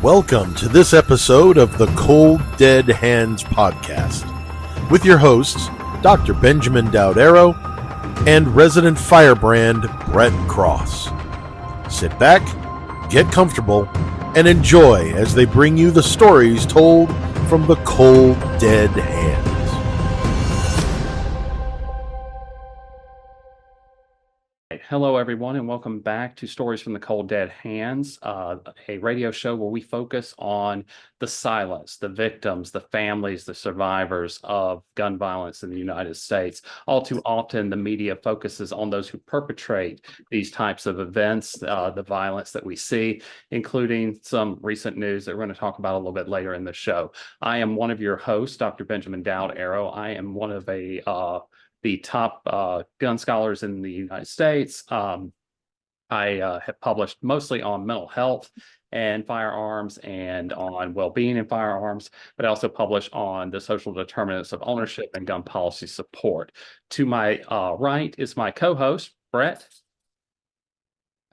Welcome to this episode of the Cold Dead Hands podcast with your hosts, Dr. Benjamin Dowd-Arrow and resident firebrand Brett Cross. Sit back, get comfortable, and enjoy as they bring you the stories told from the cold dead hands. Hello, everyone, and welcome back to Stories from the Cold Dead Hands, a radio show where we focus on the silence, the victims, the families, the survivors of gun violence in the United States. All too often, the media focuses on those who perpetrate these types of events, the violence that we see, including some recent news that we're going to talk about a little bit later in the show. I am one of your hosts, Dr. Benjamin Dowd-Arrow. I am one of the top gun scholars in the United States. I have published mostly on mental health and firearms and on well-being in firearms, but I also publish on the social determinants of ownership and gun policy support. To my right is my co-host, Brett.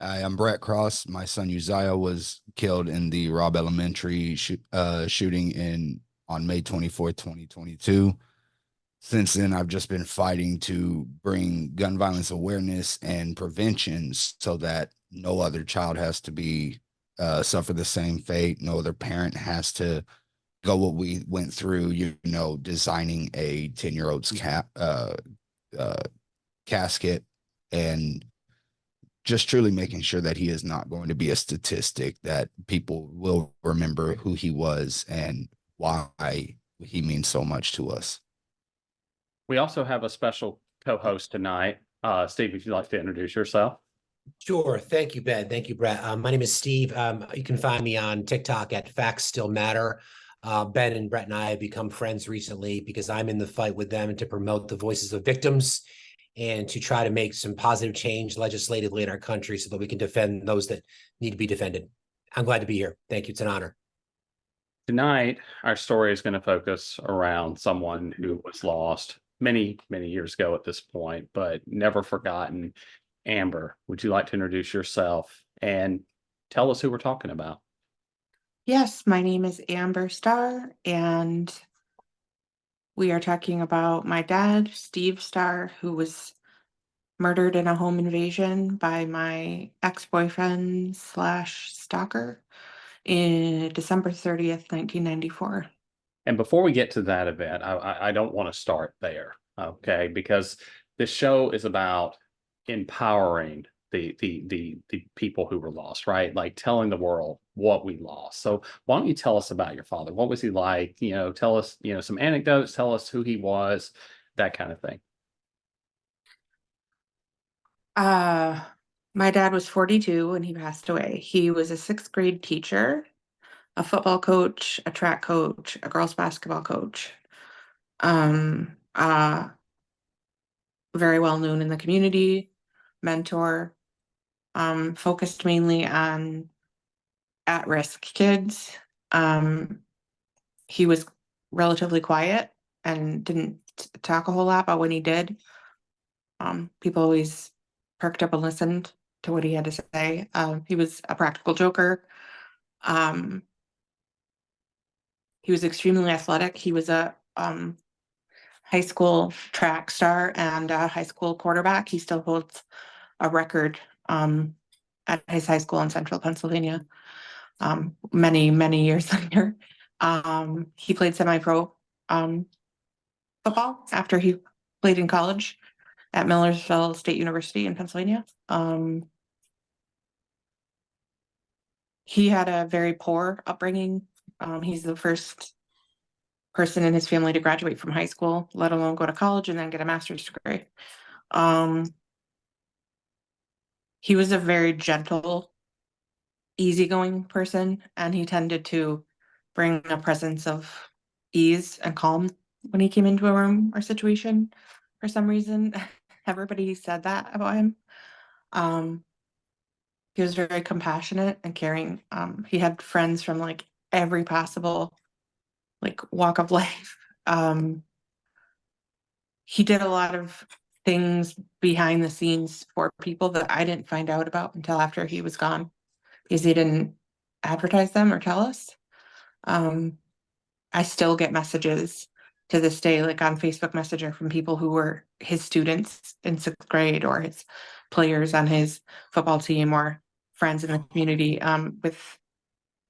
Hi, I'm Brett Cross. My son Uzziah was killed in the Robb Elementary shooting on May 24th, 2022. Since then, I've just been fighting to bring gun violence awareness and prevention so that no other child has to suffer the same fate. No other parent has to go what we went through, designing a 10-year-old's casket and just truly making sure that he is not going to be a statistic, that people will remember who he was and why he means so much to us. We also have a special co-host tonight. Steve, if you'd like to introduce yourself. Sure. Thank you, Ben. Thank you, Brett. My name is Steve. You can find me on TikTok at Facts Still Matter. Ben and Brett and I have become friends recently because I'm in the fight with them to promote the voices of victims and to try to make some positive change legislatively in our country so that we can defend those that need to be defended. I'm glad to be here. Thank you. It's an honor. Tonight, our story is going to focus around someone who was lost many years ago at this point, but never forgotten. Amber, would you like to introduce yourself and tell us who we're talking about? Yes, my name is Amber Starr, and we are talking about my dad, Steve Starr, who was murdered in a home invasion by my ex-boyfriend / stalker in December 30th, 1994. And before we get to that event, I don't want to start there, okay? Because the show is about empowering the people who were lost, right? Like telling the world what we lost. So why don't you tell us about your father? What was he like? Tell us, some anecdotes, tell us who he was, that kind of thing. My dad was 42 when he passed away. He was a 6th grade teacher, a football coach, a track coach, a girls basketball coach. Very well known in the community, mentor, focused mainly on at-risk kids. He was relatively quiet and didn't talk a whole lot, but when he did, people always perked up and listened to what he had to say. He was a practical joker. He was extremely athletic. He was a high school track star and a high school quarterback. He still holds a record at his high school in central Pennsylvania many years later. He played semi-pro football after he played in college at Millersville State University in Pennsylvania. He had a very poor upbringing. He's the first person in his family to graduate from high school, let alone go to college and then get a master's degree. He was a very gentle, easygoing person, and he tended to bring a presence of ease and calm when he came into a room or situation. For some reason, everybody said that about him. He was very compassionate and caring. He had friends from like every possible walk of life. He did a lot of things behind the scenes for people that I didn't find out about until after he was gone, because he didn't advertise them or tell us. I still get messages to this day, like on Facebook Messenger, from people who were his students in 6th grade or his players on his football team or friends in the community, with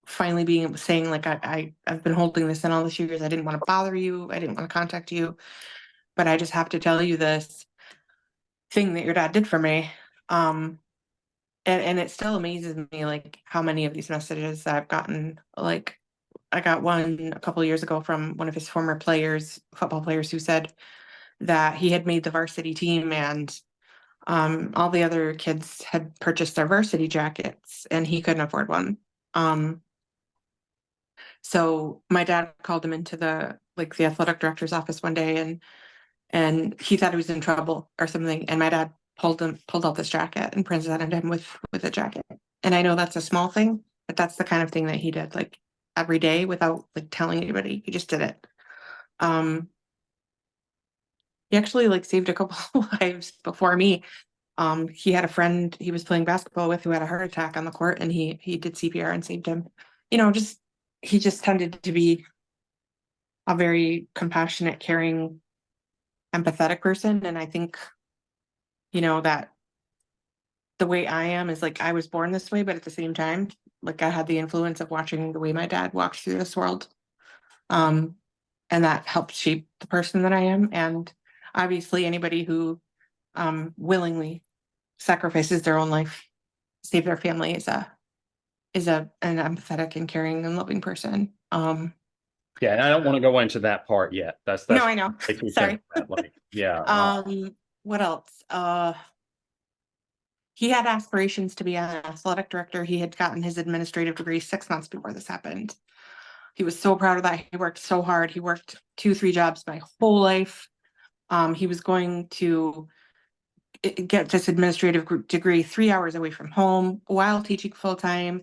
finally being saying like, I've been holding this in all these years. I didn't want to bother you. I didn't want to contact you, but I just have to tell you this thing that your dad did for me. And it still amazes me, like, how many of these messages I've gotten. Like, I got one a couple of years ago from one of his former players, football players, who said that he had made the varsity team, and all the other kids had purchased their varsity jackets and he couldn't afford one. So my dad called him into the athletic director's office one day, and he thought he was in trouble or something. And my dad pulled out this jacket and presented him with a jacket. And I know that's a small thing, but that's the kind of thing that he did, like, every day without like telling anybody. He just did it. He actually like saved a couple of lives before me. He had a friend he was playing basketball with who had a heart attack on the court, and he did CPR and saved him. He just tended to be a very compassionate, caring, empathetic person. And I think, that the way I am is like, I was born this way, but at the same time, like, I had the influence of watching the way my dad walked through this world. And that helped shape the person that I am. And obviously anybody who willingly sacrifices their own life, save their family, is an empathetic and caring and loving person. Yeah, and I don't want to go into that part yet. That's No, I know. Sorry. Yeah. What else? He had aspirations to be an athletic director. He had gotten his administrative degree 6 months before this happened. He was so proud of that. He worked so hard. He worked 2-3 jobs my whole life. He was going to get this administrative degree 3 hours away from home while teaching full time.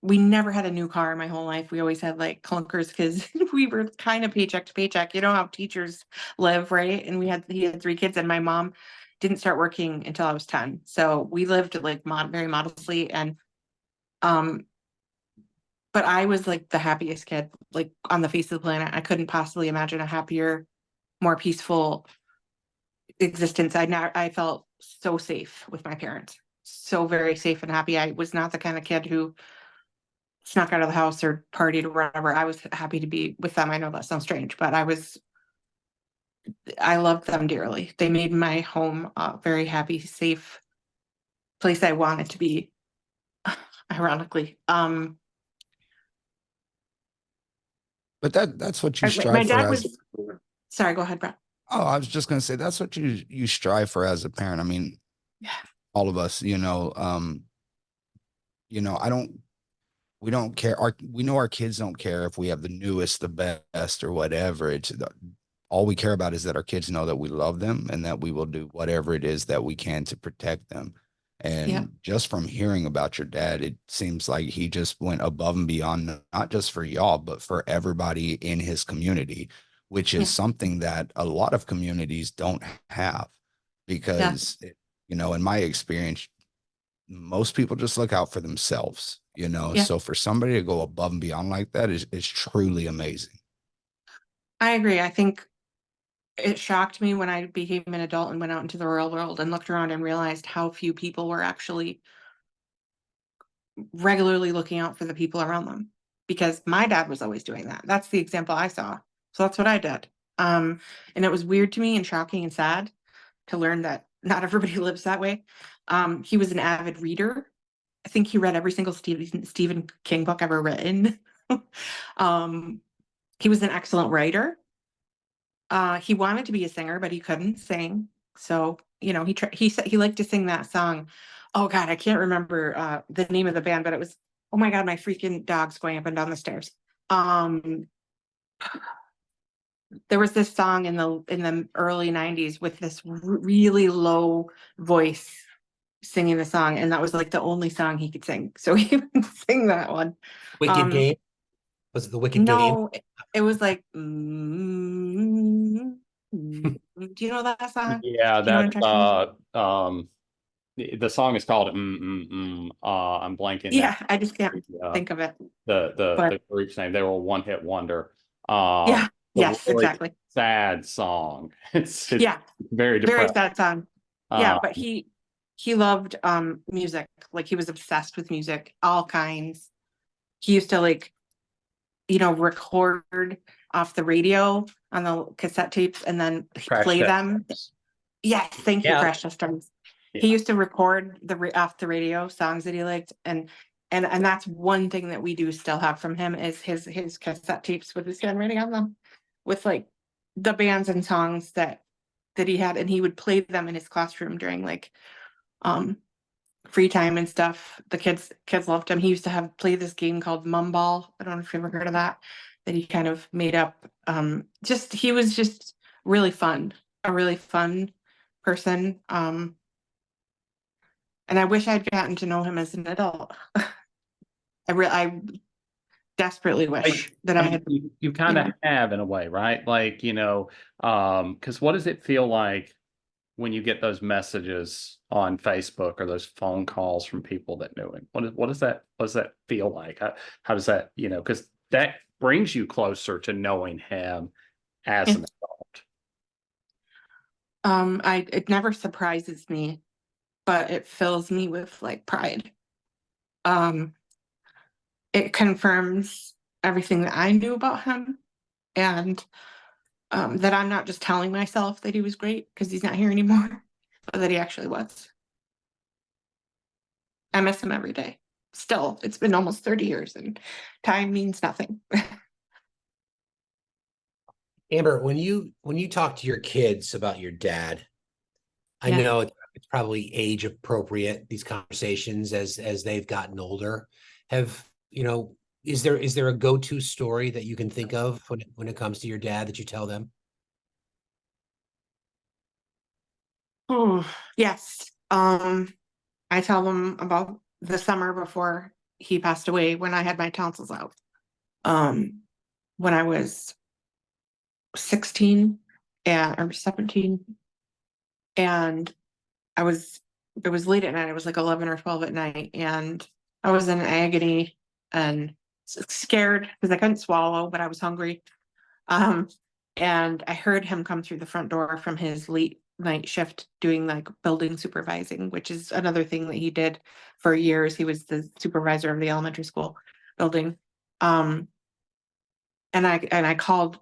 We never had a new car my whole life. We always had like clunkers because we were kind of paycheck to paycheck. You know how teachers live, right? And he had 3 kids, and my mom didn't start working until I was 10. So we lived like very modestly. And but I was like the happiest kid like on the face of the planet. I couldn't possibly imagine a happier, more peaceful existence. I felt so safe with my parents, so very safe and happy. I was not the kind of kid who snuck out of the house or partied or whatever. I was happy to be with them. I know that sounds strange, but I loved them dearly. They made my home a very happy, safe place I wanted to be, ironically. But that's what you My strive for dad as. was, sorry, go ahead, Brett. Oh, I was just gonna say that's what you strive for as a parent. I mean, Yeah. all of us, we don't care. We know our kids don't care if we have the newest, the best, or whatever. All we care about is that our kids know that we love them and that we will do whatever it is that we can to protect them. And Yeah. just from hearing about your dad, it seems like he just went above and beyond, not just for y'all, but for everybody in his community, which is Yeah. something that a lot of communities don't have. Because, in my experience, most people just look out for themselves, Yeah. So for somebody to go above and beyond like that is truly amazing. I agree. I think it shocked me when I became an adult and went out into the real world and looked around and realized how few people were actually regularly looking out for the people around them, because my dad was always doing that. That's the example I saw. So that's what I did. And it was weird to me and shocking and sad to learn that not everybody lives that way. He was an avid reader. I think he read every single Stephen King book ever written. He was an excellent writer. He wanted to be a singer, but he couldn't sing. So, he said he liked to sing that song. Oh God, I can't remember the name of the band, but it was, oh my God, my freaking dog's going up and down the stairs. There was this song in the early 90s with this really low voice singing the song, and that was like the only song he could sing. So he would sing that one. Wicked Game? Was it the Wicked Game? No, it was like, do you know that song? Yeah, Do you know what I'm that's talking about? The song is called I'm blanking now. Yeah, I just can't Uh, think of it. the But group's name. They were a one-hit wonder. yeah, A yes, really exactly. sad song. It's Yeah, very very depressing. sad song. Yeah, Uh, but he loved music. Like he was obsessed with music, all kinds. He used to like, record off the radio on the cassette tapes and then Crash play Test them. Dummies. Yes, thank you, Yeah. Crash Test Dummies. Yeah. He used to record off the radio songs that he liked, and that's one thing that we do still have from him is his cassette tapes with his handwriting on them, with like the bands and songs that he had, and he would play them in his classroom during like um free time and stuff. The kids loved him. He used to have play this game called Mumball. I don't know if you've ever heard of that he kind of made up. Just he was just really fun, a really fun person. And I wish I'd gotten to know him as an adult. I desperately wish that I had. You kind of Yeah. have in a way, right? Like, because what does it feel like when you get those messages on Facebook or those phone calls from people that knew him? What does that feel like? How does that, because that brings you closer to knowing him as an adult. It never surprises me, but it fills me with like pride. It confirms everything that I knew about him, and that I'm not just telling myself that he was great because he's not here anymore, but that he actually was. I miss him every day. Still, it's been almost 30 years and time means nothing. Amber, when you talk to your kids about your dad, I Yeah. know it's probably age appropriate, these conversations as they've gotten older. Have, is there a go-to story that you can think of when it comes to your dad that you tell them? Oh, yes. I tell them about the summer before he passed away when I had my tonsils out. When I was 16 or 17, and it was late at night. It was like 11 or 12 at night, and I was in agony and scared because I couldn't swallow, but I was hungry. Um, and I heard him come through the front door from his late night shift doing like building supervising, which is another thing that he did for years. He was the supervisor of the elementary school building. And I called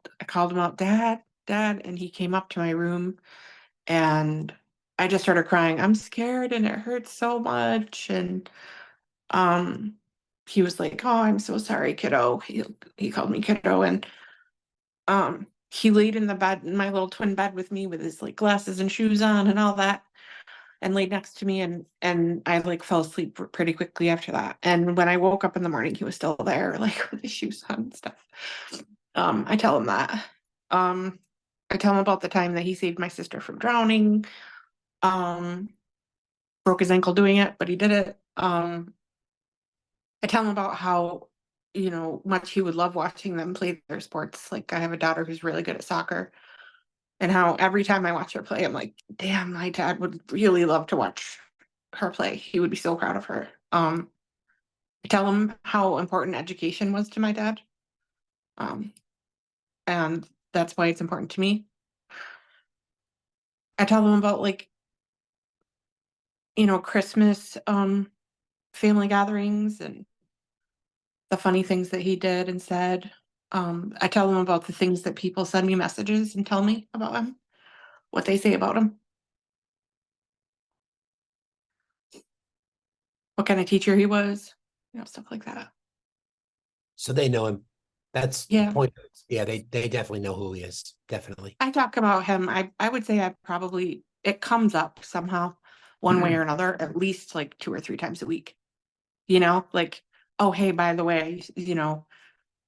him out, Dad, Dad, and he came up to my room, and I just started crying. I'm scared and it hurts so much. And um he was like, "Oh, I'm so sorry, kiddo." He called me kiddo, and he laid in the bed, in my little twin bed with me with his like glasses and shoes on and all that, and laid next to me, and I like fell asleep pretty quickly after that. And when I woke up in the morning, he was still there, like with his shoes on and stuff. I tell him that. I tell him about the time that he saved my sister from drowning. Um, broke his ankle doing it, but he did it. I tell him about how, much he would love watching them play their sports. Like I have a daughter who's really good at soccer, and how every time I watch her play, I'm like, damn, my dad would really love to watch her play. He would be so proud of her. I tell him how important education was to my dad. And that's why it's important to me. I tell them about like, Christmas, family gatherings and the funny things that he did and said. I tell them about the things that people send me messages and tell me about him, what they say about him, what kind of teacher he was, stuff like that. So they know him. That's the Yeah. point. Yeah, they definitely know who he is. Definitely. I talk about him. I would say it comes up somehow, one way or another, at least like 2 or 3 times a week. Like, oh, hey, by the way,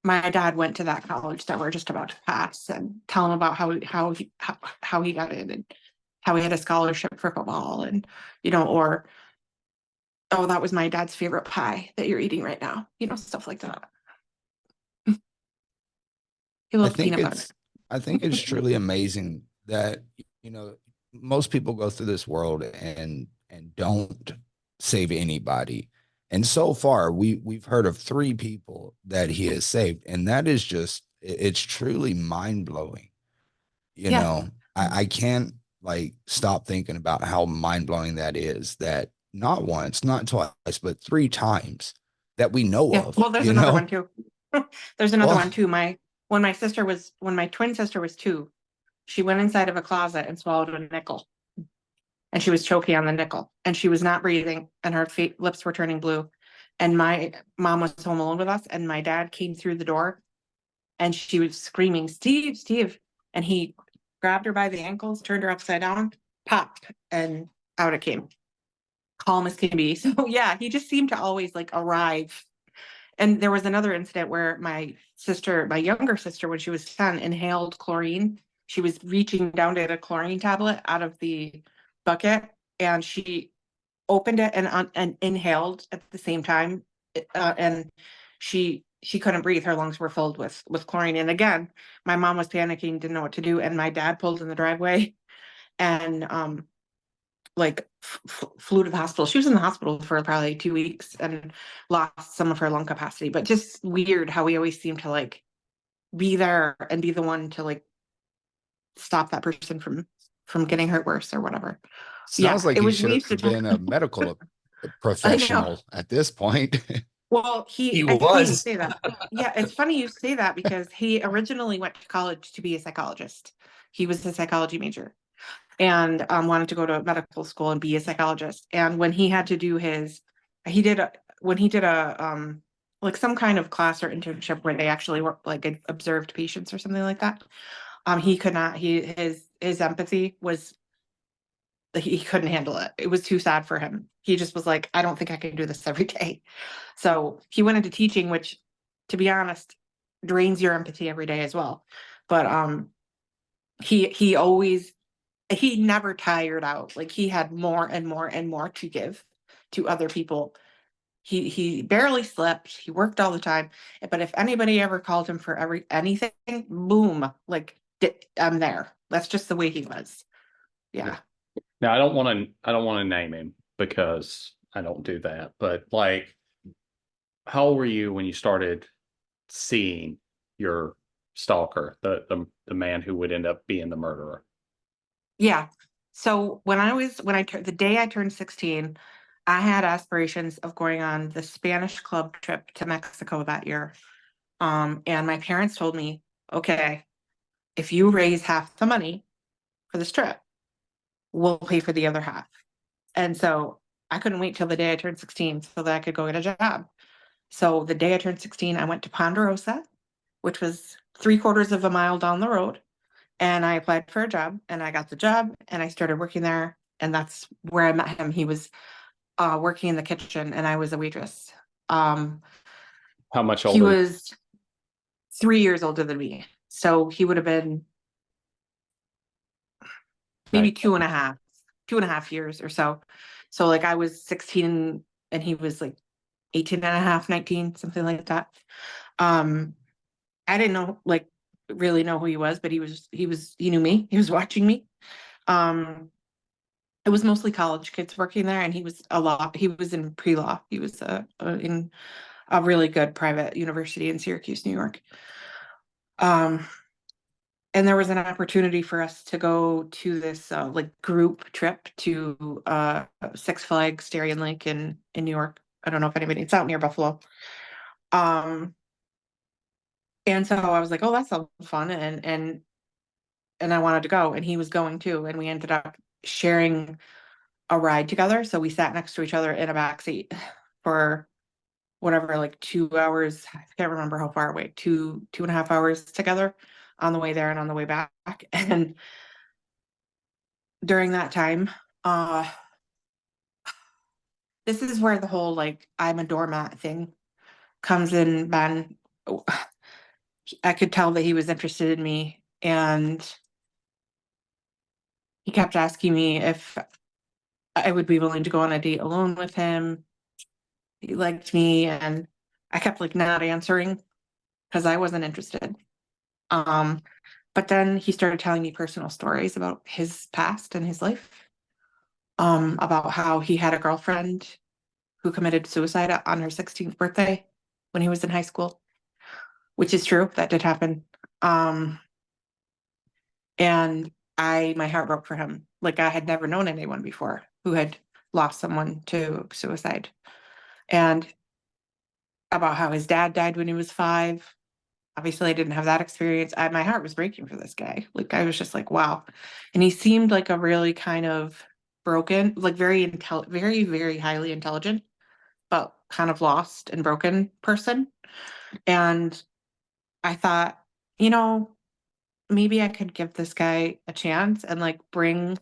my dad went to that college that we're just about to pass, and tell him about how he got in and how he had a scholarship for football, and or, oh, that was my dad's favorite pie that you're eating right now, stuff like that. He I loves think peanut butter. I think it's truly amazing that, most people go through this world and and don't save anybody. And so far, we've heard of 3 people that he has saved, and that is just, it's truly mind blowing. You Yeah. know, I can't like stop thinking about how mind blowing that is. That not once, not twice, but 3 times that we know Yeah. of. Well, there's You another know, one too. There's another well, one too. When my twin sister was 2, she went inside of a closet and swallowed a nickel, and she was choking on the nickel, and she was not breathing, and her lips were turning blue. And my mom was home alone with us, and my dad came through the door, and she was screaming, "Steve, Steve!" And he grabbed her by the ankles, turned her upside down, popped, and out it came, calm as can be. So yeah, he just seemed to always like arrive. And there was another incident where my younger sister, when she was 10, inhaled chlorine. She was reaching down to get a chlorine tablet out of the bucket, and she opened it and inhaled at the same time. And she couldn't breathe. Her lungs were filled with chlorine. And again, my mom was panicking, didn't know what to do. And my dad pulled in the driveway and like flew to the hospital. She was in the hospital for probably 2 weeks and lost some of her lung capacity. But just weird how we always seem to like be there and be the one to like stop that person from getting hurt worse or whatever. sounds Yeah, like it he was. We should used to have been a medical I know. professional at this point. Well, He it's funny you was. say that. Yeah, it's funny you say that because he originally went to college to be a psychologist. He was a psychology major and wanted to go to medical school and be a psychologist. And when he had to do when he did a like some kind of class or internship where they actually were like observed patients or something like that, he could not. His empathy was he couldn't handle it. It was too sad for him. He just was like, I don't think I can do this every day. So he went into teaching, which, to be honest, drains your empathy every day as well. But he always he never tired out. Like he had more and more and more to give to other people. He barely slept. He worked all the time. But if anybody ever called him for anything, boom, like I'm there. That's just the way he was. Yeah. Now I don't want to name him because I don't do that. But like, how old were you when you started seeing your stalker, the man who would end up being the murderer? Yeah. So the day I turned 16, I had aspirations of going on the Spanish club trip to Mexico that year. And my parents told me, okay, if you raise half the money for this trip, we'll pay for the other half. And so I couldn't wait till the day I turned 16 so that I could go get a job. So the day I turned 16, I went to Ponderosa, which was 3/4 of a mile down the road. And I applied for a job and I got the job and I started working there. And that's where I met him. He was working in the kitchen and I was a waitress. How much He older? was 3 years older than me. So he would have been maybe Okay. 2.5 years or so. So like I was 16 and he was like 18 and a half, 19, something like that. I didn't know, like really know who he was, but he knew me. He was watching me. It was mostly college kids working there and he was in pre-law. He was in a really good private university in Syracuse, New York. And there was an opportunity for us to go to this like group trip to Six Flags Darien Lake in New York. I don't know if it's out near Buffalo. And so I was like, oh, that sounds fun. And I wanted to go and he was going too. And we ended up sharing a ride together. So we sat next to each other in a backseat for whatever, like 2 hours. I can't remember how far away, 2.5 hours together on the way there and on the way back. And during that time, this is where the whole like I'm a doormat thing comes in. Ben, I could tell that he was interested in me and he kept asking me if I would be willing to go on a date alone with him. He liked me and I kept like not answering because I wasn't interested. But then he started telling me personal stories about his past and his life. about how he had a girlfriend who committed suicide on her 16th birthday when he was in high school, which is true. That did happen. And my heart broke for him. Like, I had never known anyone before who had lost someone to suicide. And about how his dad died when he was 5. Obviously, I didn't have that experience. My heart was breaking for this guy. Like, I was just like, wow. And he seemed like a really kind of broken, like very very, very highly intelligent, but kind of lost and broken person. And I thought, you know, maybe I could give this guy a chance and like bring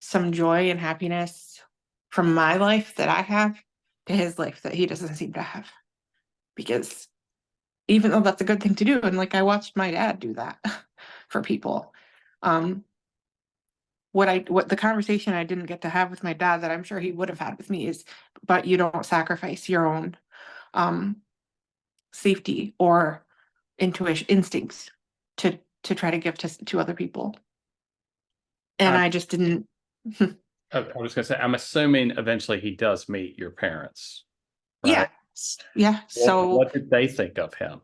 some joy and happiness from my life that I have to his life that he doesn't seem to have. Because even though that's a good thing to do, and like I watched my dad do that for people. What the conversation I didn't get to have with my dad that I'm sure he would have had with me is, but you don't sacrifice your own safety or intuition instincts to try to give to other people. And I just didn't. I was gonna say, I'm assuming eventually he does meet your parents, right? Yeah. So what did they think of him?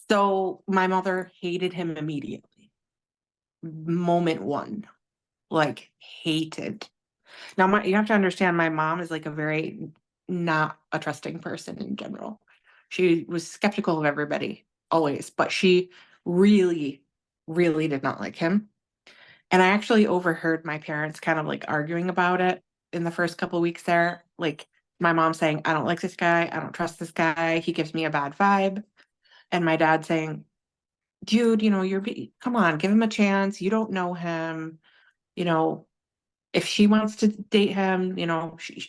So my mother hated him immediately. Moment one, like hated. Now you have to understand, my mom is like a very not a trusting person in general. She was skeptical of everybody always, but she really, really did not like him. And I actually overheard my parents kind of like arguing about it in the first couple of weeks there. Like my mom saying, I don't like this guy. I don't trust this guy. He gives me a bad vibe. And my dad saying, dude, come on, give him a chance. You don't know him. If she wants to date him,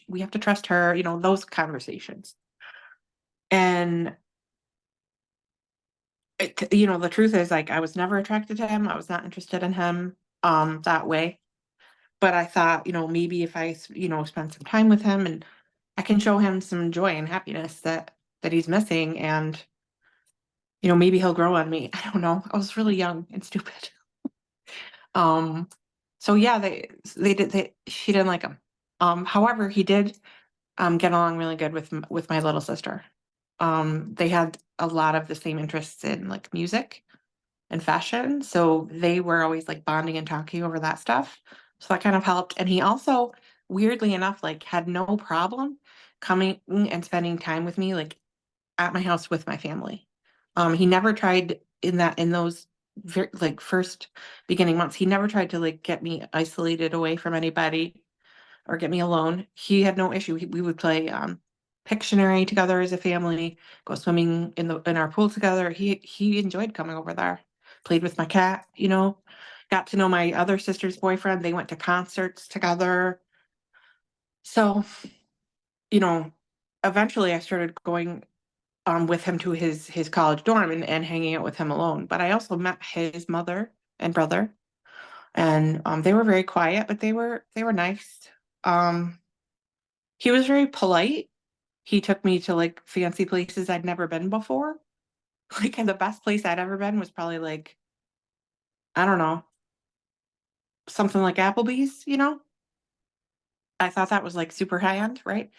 we have to trust her, those conversations. And, the truth is, like, I was never attracted to him. I was not interested in him that way. But I thought, maybe if I, spend some time with him and I can show him some joy and happiness that he's missing, and, maybe he'll grow on me. I don't know. I was really young and stupid. So yeah, she didn't like him. However, he did get along really good with my little sister. They had a lot of the same interests in like music and fashion, so they were always like bonding and talking over that stuff. So that kind of helped. And he also, weirdly enough, like had no problem coming and spending time with me, like at my house with my family. He never tried in those like first beginning months. He never tried to like get me isolated away from anybody or get me alone. He had no issue. We would play Pictionary together as a family, go swimming in our pool together. He enjoyed coming over there. Played with my cat, got to know my other sister's boyfriend. They went to concerts together. So, eventually I started going with him to his college dorm and hanging out with him alone. But I also met his mother and brother, and they were very quiet, but they were nice. He was very polite. He took me to like fancy places I'd never been before. Like, and the best place I'd ever been was probably like, I don't know, something like Applebee's. I thought that was like super high end, right?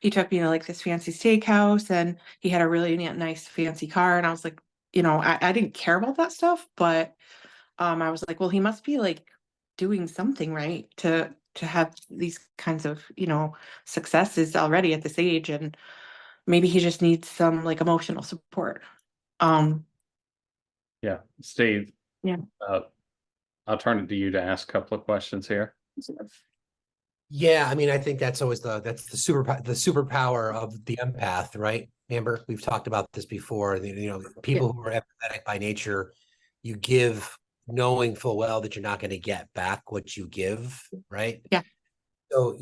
He took me to like this fancy steakhouse, and he had a really nice fancy car. And I was like, I didn't care about that stuff, but I was like, well, he must be like doing something right to have these kinds of, successes already at this age. And maybe he just needs some like emotional support. Yeah, Steve. Yeah. I'll turn it to you to ask a couple of questions here. Yeah, I mean, I think that's always the superpower of the empath, right? Amber, we've talked about this before. People who are empathetic by nature, you give knowing full well that you're not going to get back what you give, right? Yeah. So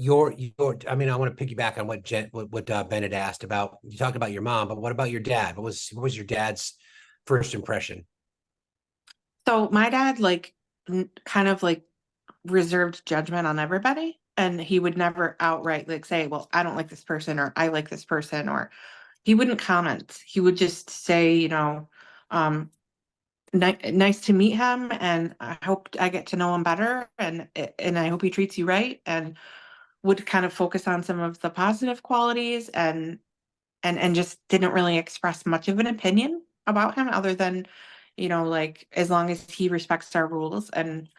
I mean, I want to piggyback on what Ben had asked about. You talked about your mom, but what about your dad? What was your dad's first impression? So my dad like kind of like reserved judgment on everybody, and he would never outright like say, well, I don't like this person, or I like this person, or he wouldn't comment. He would just say, um, nice to meet him, and I hope I get to know him better, and I hope he treats you right, and would kind of focus on some of the positive qualities, and just didn't really express much of an opinion about him other than, like, as long as he respects our rules and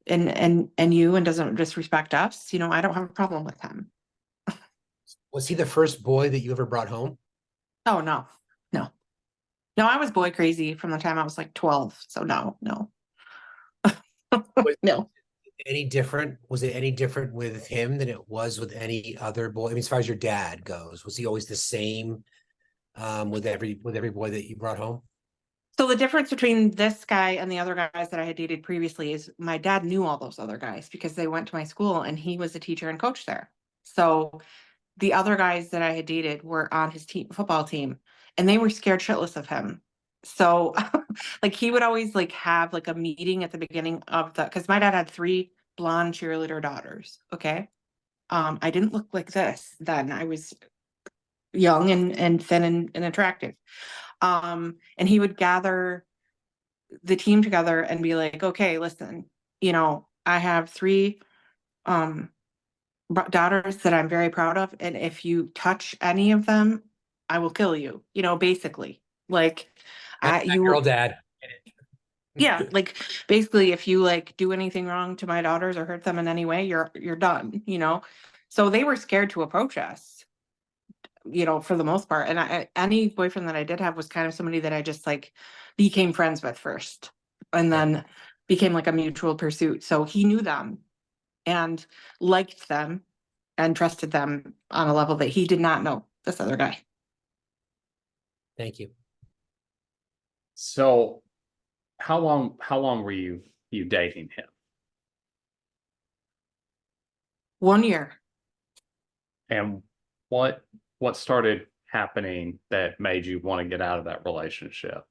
you, and doesn't disrespect us, I don't have a problem with him. Was he the first boy that you ever brought home? Oh, no, no. No, I was boy crazy from the time I was like 12. So no. No. Any different? Was it any different with him than it was with any other boy? I mean, as far as your dad goes, was he always the same with every boy that you brought home? So the difference between this guy and the other guys that I had dated previously is my dad knew all those other guys because they went to my school and he was a teacher and coach there. So the other guys that I had dated were on his football team, and they were scared shitless of him. So like he would always like have like a meeting at the beginning of because my dad had 3 blonde cheerleader daughters. Okay. I didn't look like this then. I was young and thin and attractive. And he would gather the team together and be like, okay, listen, I have 3 daughters that I'm very proud of, and if you touch any of them, I will kill you, basically. Like Girl dad. yeah, like basically if you like do anything wrong to my daughters or hurt them in any way, you're done, So they were scared to approach us, for the most part. And any boyfriend that I did have was kind of somebody that I just like became friends with first, and then became like a mutual pursuit. So he knew them and liked them and trusted them on a level that he did not know this other guy. Thank you. So how long were you dating him? 1 year. And what started happening that made you want to get out of that relationship?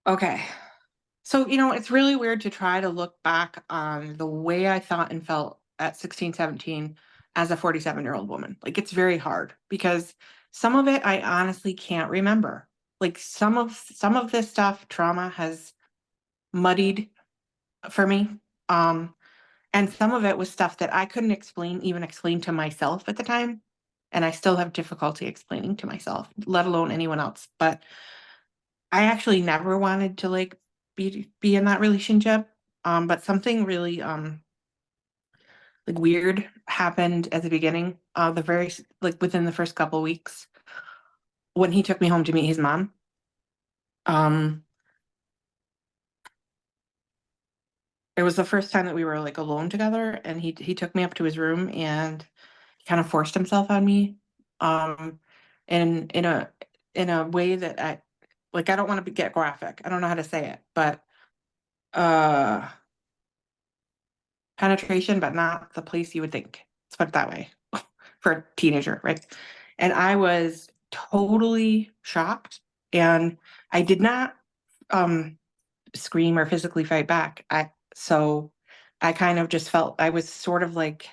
Okay. So, it's really weird to try to look back on the way I thought and felt at 16, 17 as a 47-year-old woman. Like, it's very hard because some of it I honestly can't remember. Like some of this stuff, trauma has muddied for me. And some of it was stuff that I couldn't even explain to myself at the time. And I still have difficulty explaining to myself, let alone anyone else. But I actually never wanted to like be in that relationship. But something really like weird happened at the beginning, within the first couple weeks when he took me home to meet his mom. It was the first time that we were like alone together, and he took me up to his room and kind of forced himself on me, and in a way that I don't want to get graphic. I don't know how to say it, but uh penetration, but not the place you would think. Let's put it that way for a teenager, right? And I was totally shocked, and I did not scream or physically fight back. So I kind of just felt I was sort of like,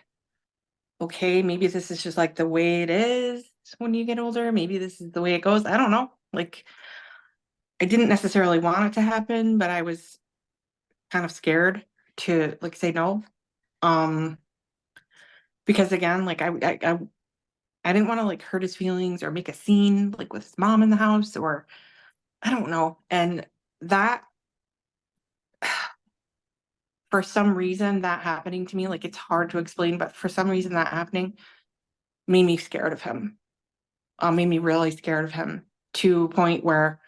okay, maybe this is just like the way it is when you get older. Maybe this is the way it goes. I don't know. Like, I didn't necessarily want it to happen, but I was kind of scared to like say no. Because again, like I didn't want to like hurt his feelings or make a scene like with his mom in the house, or I don't know. And that for some reason that happening to me, like it's hard to explain, but for some reason that happening made me scared of him. Made me really scared of him to a point where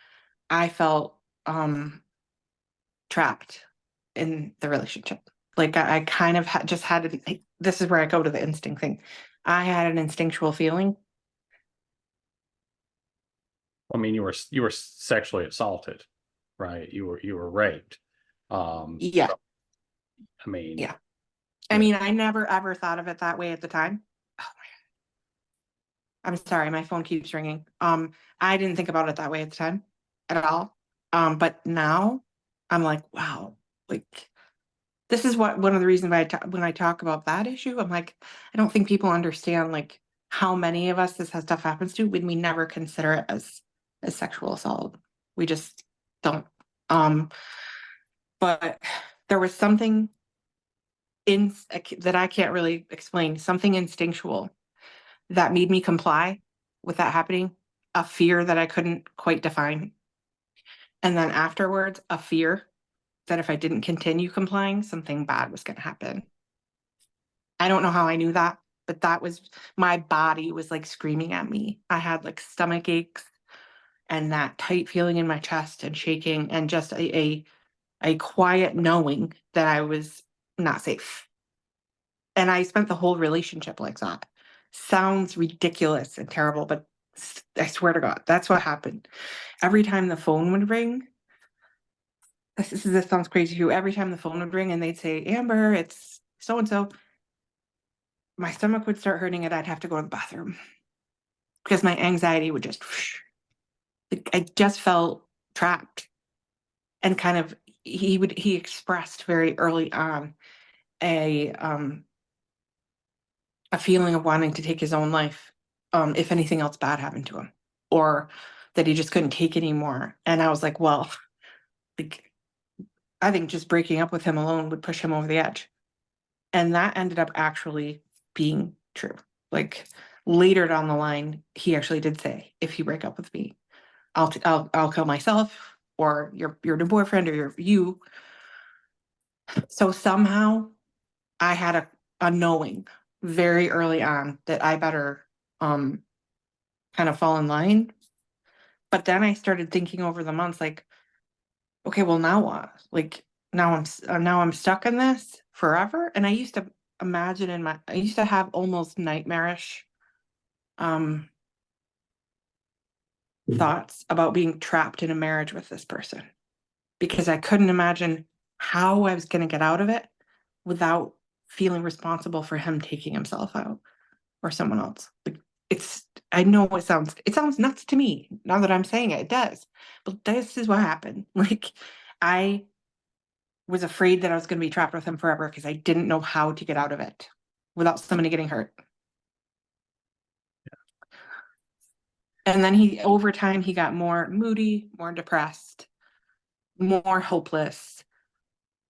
I felt trapped in the relationship. Like I kind of just had this is where I go to the instinct thing. I had an instinctual feeling. I mean, you were sexually assaulted, right? You were raped. Yeah. So, I mean, Yeah. I mean, I never ever thought of it that way at the time. Oh my God. I'm sorry, my phone keeps ringing. I didn't think about it that way at the time at all. But now I'm like, wow, like this is one of the reasons why when I talk about that issue, I'm like, I don't think people understand like how many of us this stuff happens to when we never consider it as sexual assault. We just don't. But there was something in that I can't really explain, something instinctual that made me comply with that happening, a fear that I couldn't quite define. And then afterwards, a fear that if I didn't continue complying, something bad was going to happen. I don't know how I knew that, but that was, my body was like screaming at me. I had like stomach aches and that tight feeling in my chest and shaking, and just a quiet knowing that I was not safe. And I spent the whole relationship like that. Sounds ridiculous and terrible, but I swear to God, that's what happened. Every time the phone would ring, this sounds crazy too. Every time the phone would ring and they'd say, Amber, it's so and so, my stomach would start hurting and I'd have to go to the bathroom because my anxiety would just, like, I just felt trapped. And kind of, he expressed very early on a feeling of wanting to take his own life, if anything else bad happened to him, or that he just couldn't take anymore. And I was like, well, like, I think just breaking up with him alone would push him over the edge. And that ended up actually being true. Like, later down the line, he actually did say, if you break up with me, I'll kill myself, or your new boyfriend, or you. So somehow I had a knowing very early on that I better kind of fall in line. But then I started thinking over the months, like, okay, well, now what? Like, now I'm stuck in this forever. And I used to imagine I used to have almost nightmarish thoughts about being trapped in a marriage with this person, because I couldn't imagine how I was going to get out of it without feeling responsible for him taking himself out or someone else. Like, I know it sounds nuts to me now that I'm saying it does, but this is what happened. Like, I was afraid that I was going to be trapped with him forever because I didn't know how to get out of it without somebody getting hurt. And then over time, he got more moody, more depressed, more hopeless,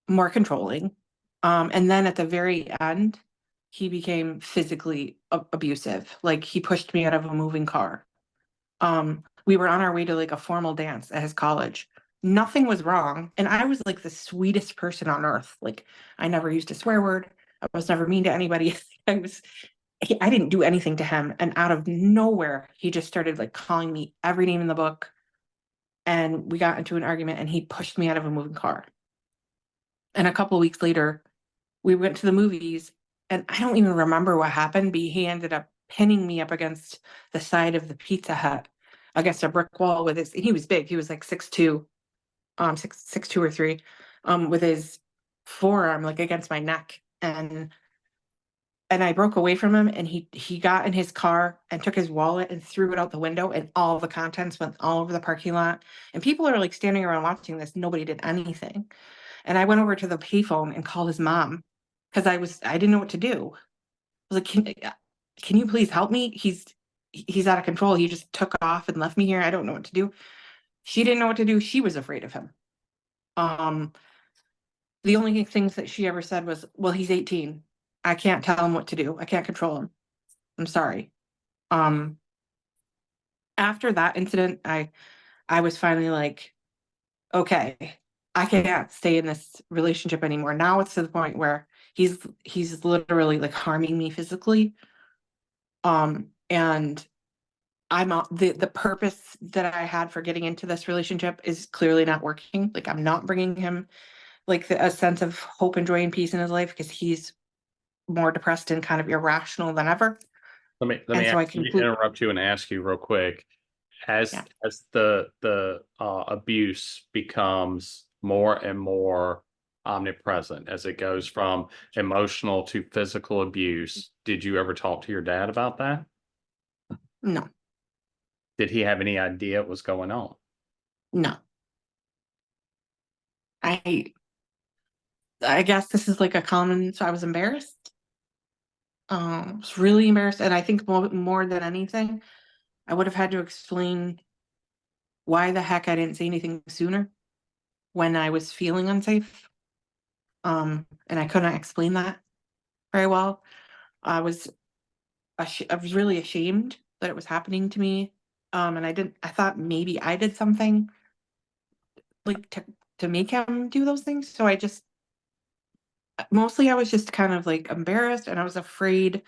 more controlling. And then at the very end, he became physically abusive. Like, he pushed me out of a moving car. We were on our way to like a formal dance at his college. Nothing was wrong. And I was like the sweetest person on earth. Like, I never used a swear word. I was never mean to anybody. I didn't do anything to him. And out of nowhere, he just started like calling me every name in the book. And we got into an argument and he pushed me out of a moving car. And a couple of weeks later, we went to the movies, and I don't even remember what happened, but he ended up pinning me up against the side of the Pizza Hut, against a brick wall with he was big. He was like 6'2", 6'2" or 3, with his forearm like against my neck. And I broke away from him, and he got in his car and took his wallet and threw it out the window, and all the contents went all over the parking lot. And people are like standing around watching this. Nobody did anything. And I went over to the payphone and called his mom because I didn't know what to do. I was like, can you please help me? He's out of control. He just took off and left me here. I don't know what to do. She didn't know what to do. She was afraid of him. The only things that she ever said was, well, he's 18. I can't tell him what to do. I can't control him. I'm sorry. After that incident, I was finally like, okay, I can't stay in this relationship anymore. Now it's to the point where he's literally like harming me physically. And I'm the purpose that I had for getting into this relationship is clearly not working. Like, I'm not bringing him like a sense of hope and joy and peace in his life, because he's more depressed and kind of irrational than ever. Let me So interrupt you and ask you real quick. As the abuse becomes more and more omnipresent, as it goes from emotional to physical abuse, did you ever talk to your dad about that? No. Did he have any idea what was going on? No. I guess this is like a common, so I was embarrassed. I was really embarrassed. And I think more than anything, I would have had to explain why the heck I didn't say anything sooner when I was feeling unsafe. And I couldn't explain that very well. I was really ashamed that it was happening to me. And I thought maybe I did something like to make him do those things. So mostly I was just kind of like embarrassed, and I was afraid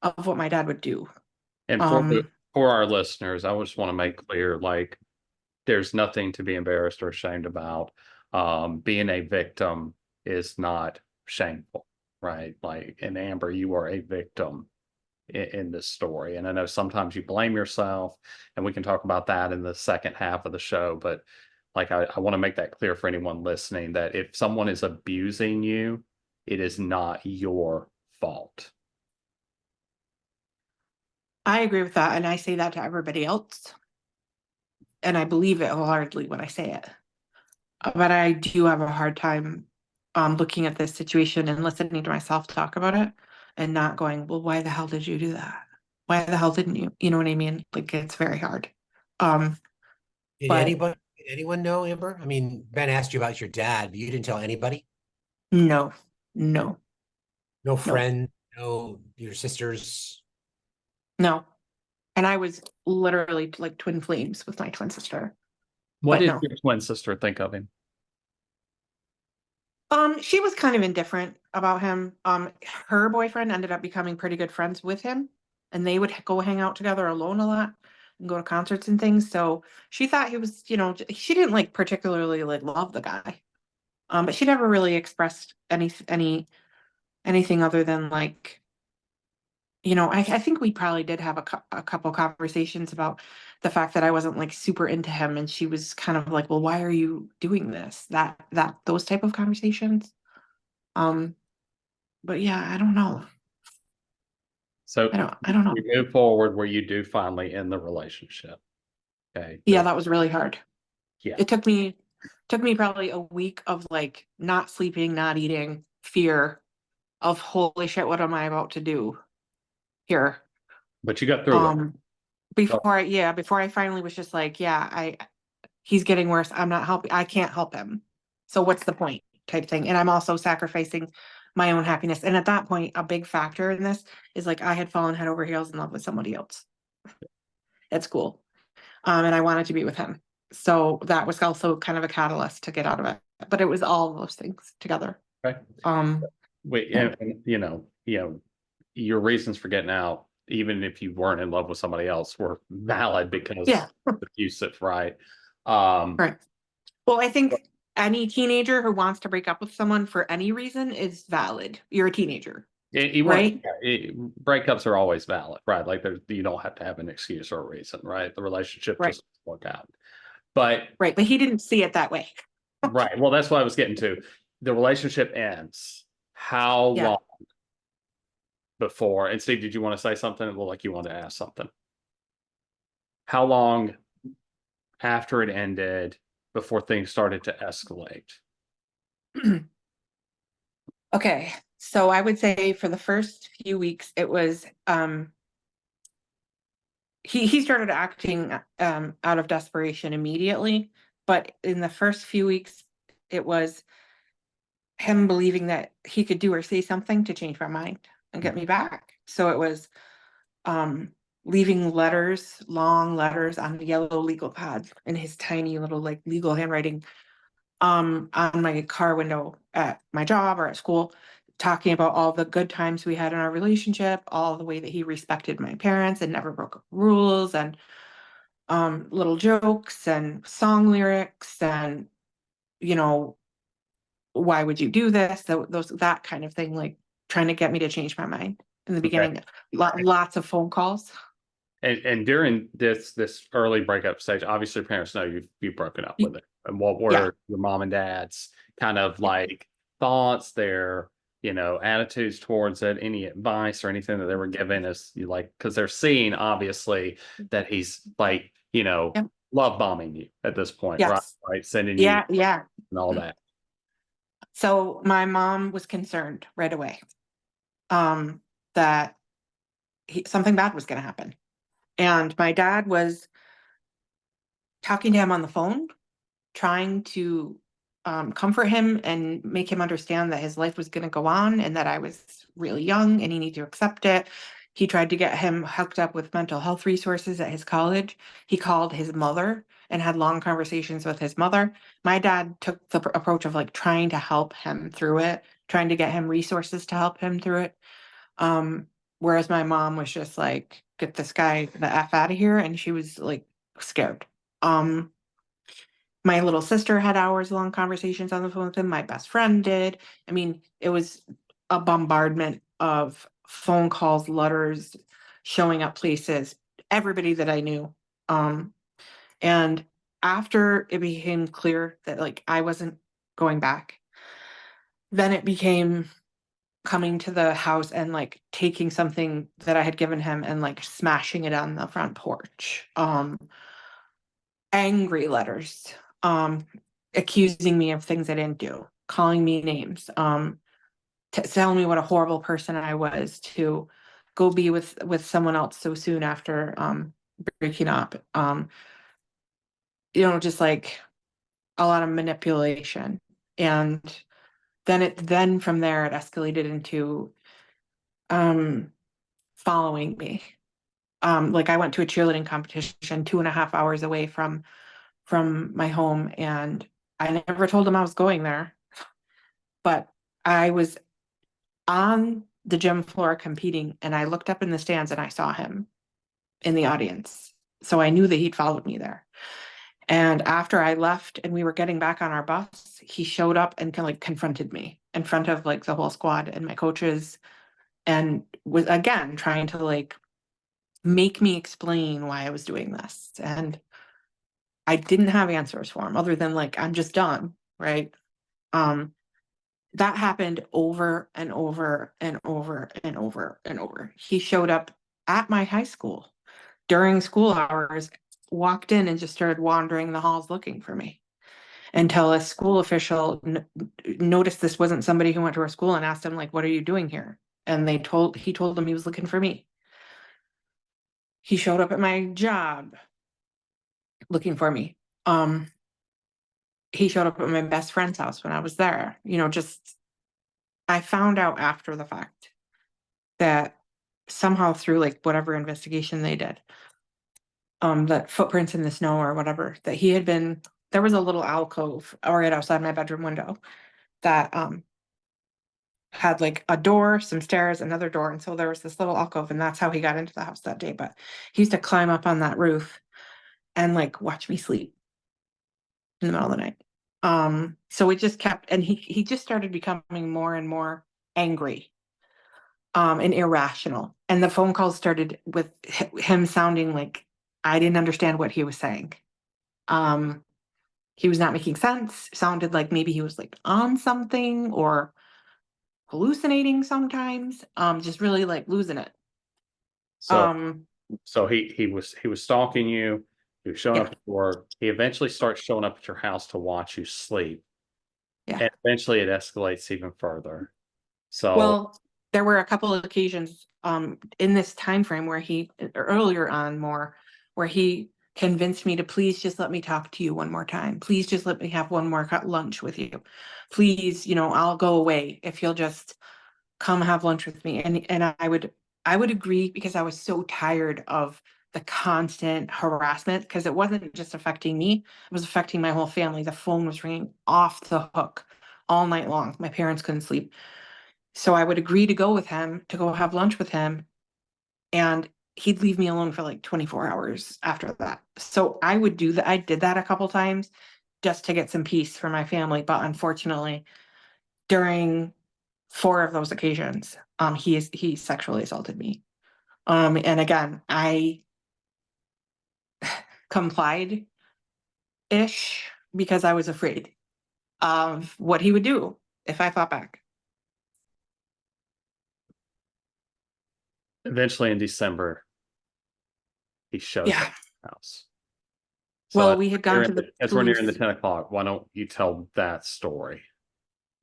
of what my dad would do. And for our listeners, I just want to make clear, like, there's nothing to be embarrassed or ashamed about. Being a victim is not shameful, right? Like, and Amber, you are a victim in this story. And I know sometimes you blame yourself, and we can talk about that in the second half of the show. But like, I want to make that clear for anyone listening, that if someone is abusing you, it is not your fault. I agree with that, and I say that to everybody else. And I believe it wholeheartedly when I say it. But I do have a hard time looking at this situation and listening to myself talk about it and not going, well, why the hell did you do that? Why the hell didn't you? You know what I mean? Like, it's very hard. Did But anyone know, Amber? I mean, Ben asked you about your dad, but you didn't tell anybody? no. No friend, no your sisters? No. And I was literally like twin flames with my twin sister. What But did no. your twin sister think of him? She was kind of indifferent about him. Her boyfriend ended up becoming pretty good friends with him, and they would go hang out together alone a lot and go to concerts and things. So she thought he was, she didn't like particularly like love the guy. But she never really expressed anything other than like, I think we probably did have a couple conversations about the fact that I wasn't like super into him, and she was kind of like, well, why are you doing this? Those type of conversations. But yeah, I don't know. So I don't know. we move forward where you do finally end the relationship. Okay. Yeah, that was really hard. Yeah. It took me probably a week of like not sleeping, not eating, fear of holy shit, what am I about to do here? But you got through it. Before I finally was just like, he's getting worse. I'm not helping. I can't help him. So what's the point type thing? And I'm also sacrificing my own happiness. And at that point, a big factor in this is like, I had fallen head over heels in love with somebody else at school. And I wanted to be with him. So that was also kind of a catalyst to get out of it. But it was all of those things together. Okay. Wait, Yeah. and your reasons for getting out, even if you weren't in love with somebody else, were valid because abusive, right? Right. Well, I think any teenager who wants to break up with someone for any reason is valid. You're a teenager. Right? Breakups are always valid, right? Like, you don't have to have an excuse or a reason, right? The relationship Right. just work out. But Right, but he didn't see it that way. right. Well, that's what I was getting to. The relationship ends. How long before? And Steve, did you want to say something? Well, like, you want to ask something. How long after it ended before things started to escalate? Okay, so I would say for the first few weeks, it was he started acting out of desperation immediately, but in the first few weeks, it was him believing that he could do or say something to change my mind and get me back. So it was leaving long letters on yellow legal pads in his tiny little like legal handwriting on my car window at my job or at school, talking about all the good times we had in our relationship, all the way that he respected my parents and never broke rules, and little jokes and song lyrics, and why would you do this? That kind of thing, like trying to get me to change my mind in the beginning. Lots of phone calls. And during this early breakup stage, obviously your parents know you've broken up with it. And what were your mom and dad's kind of like thoughts, their attitudes towards it, any advice or anything that they were given, as you like, because they're seeing obviously that he's like love bombing you at this point, right? Sending you and all that. So my mom was concerned right away that something bad was going to happen. And my dad was talking to him on the phone, trying to comfort him and make him understand that his life was going to go on and that I was really young and he needed to accept it. He tried to get him hooked up with mental health resources at his college. He called his mother and had long conversations with his mother. My dad took the approach of like trying to help him through it, trying to get him resources to help him through it. Whereas my mom was just like, get this guy the F out of here. And she was like scared. My little sister had hours long conversations on the phone with him. My best friend did. I mean, it was a bombardment of phone calls, letters, showing up places, everybody that I knew. And after it became clear that like I wasn't going back, then it became coming to the house and like taking something that I had given him and like smashing it on the front porch. Angry letters, accusing me of things I didn't do, calling me names, telling me what a horrible person I was to go be with someone else so soon after breaking up. Just like a lot of manipulation. And then from there it escalated into following me. Like I went to a cheerleading competition 2.5 hours away from my home, and I never told him I was going there, but I was on the gym floor competing, and I looked up in the stands and I saw him in the audience. So I knew that he'd followed me there. And after I left and we were getting back on our bus, he showed up and like confronted me in front of like the whole squad and my coaches, and was again trying to like make me explain why I was doing this. And I didn't have answers for him other than like, I'm just done, right? That happened over and over and over and over and over. He showed up at my high school during school hours, walked in and just started wandering the halls looking for me until a school official noticed this wasn't somebody who went to our school and asked him like, what are you doing here? And he told them he was looking for me. He showed up at my job looking for me. He showed up at my best friend's house when I was there. I found out after the fact that somehow through like whatever investigation they did, that footprints in the snow or whatever, that there was a little alcove right outside my bedroom window that had like a door, some stairs, another door. And so there was this little alcove, and that's how he got into the house that day. But he used to climb up on that roof and like watch me sleep in the middle of the night. So it just kept, and he just started becoming more and more angry, and irrational. And the phone calls started with him sounding like I didn't understand what he was saying. He was not making sense. Sounded like maybe he was like on something or hallucinating sometimes. Just really like losing it. So he was stalking you. He was showing Yeah. up at work. He eventually starts showing up at your house to watch you sleep. Yeah. And eventually it escalates even further. So Well, there were a couple of occasions in this time frame where earlier on more, where he convinced me to please just let me talk to you one more time. Please just let me have one more lunch with you. Please, I'll go away if you'll just come have lunch with me. And I would agree, because I was so tired of the constant harassment, because it wasn't just affecting me, it was affecting my whole family. The phone was ringing off the hook all night long. My parents couldn't sleep. So I would agree to go with him, to go have lunch with him, and he'd leave me alone for like 24 hours after that. So I would do that. I did that a couple times just to get some peace for my family. But unfortunately, during 4 of those occasions, he sexually assaulted me. And again, I complied ish because I was afraid of what he would do if I fought back. eventually in December, he shows up Yeah. at the house. So Well, we had gone to the as we're nearing the police. 10 o'clock, why don't you tell that story?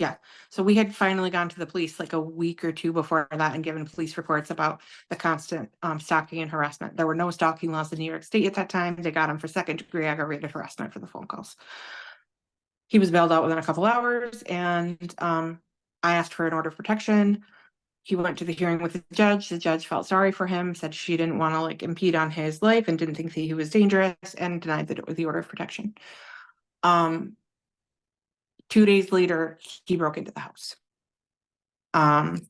Yeah. So we had finally gone to the police like a week or two before that and given police reports about the constant stalking and harassment. There were no stalking laws in New York State at that time. They got him for second-degree aggravated harassment for the phone calls. He was bailed out within a couple hours, and I asked for an order of protection. He went to the hearing with the judge. The judge felt sorry for him, said she didn't want to like impede on his life and didn't think that he was dangerous, and denied the order of protection. 2 days later, he broke into the house.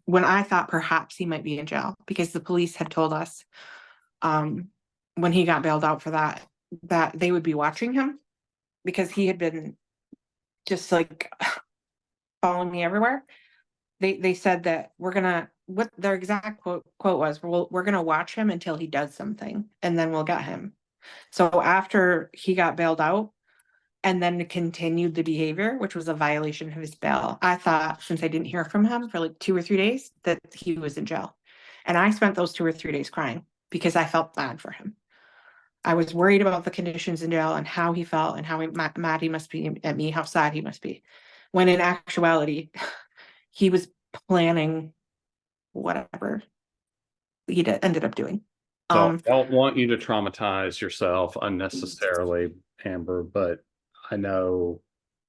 When I thought perhaps he might be in jail, because the police had told us when he got bailed out for that they would be watching him, because he had been just like following me everywhere. They said that what their exact quote was, we're gonna watch him until he does something, and then we'll get him. So after he got bailed out and then continued the behavior, which was a violation of his bail, I thought, since I didn't hear from him for like 2 or 3 days, that he was in jail. And I spent those 2 or 3 days crying because I felt bad for him. I was worried about the conditions in jail and how he felt and how mad he must be at me, how sad he must be. When in actuality, he was planning whatever he ended up doing. So I don't want you to traumatize yourself unnecessarily, Amber, but I know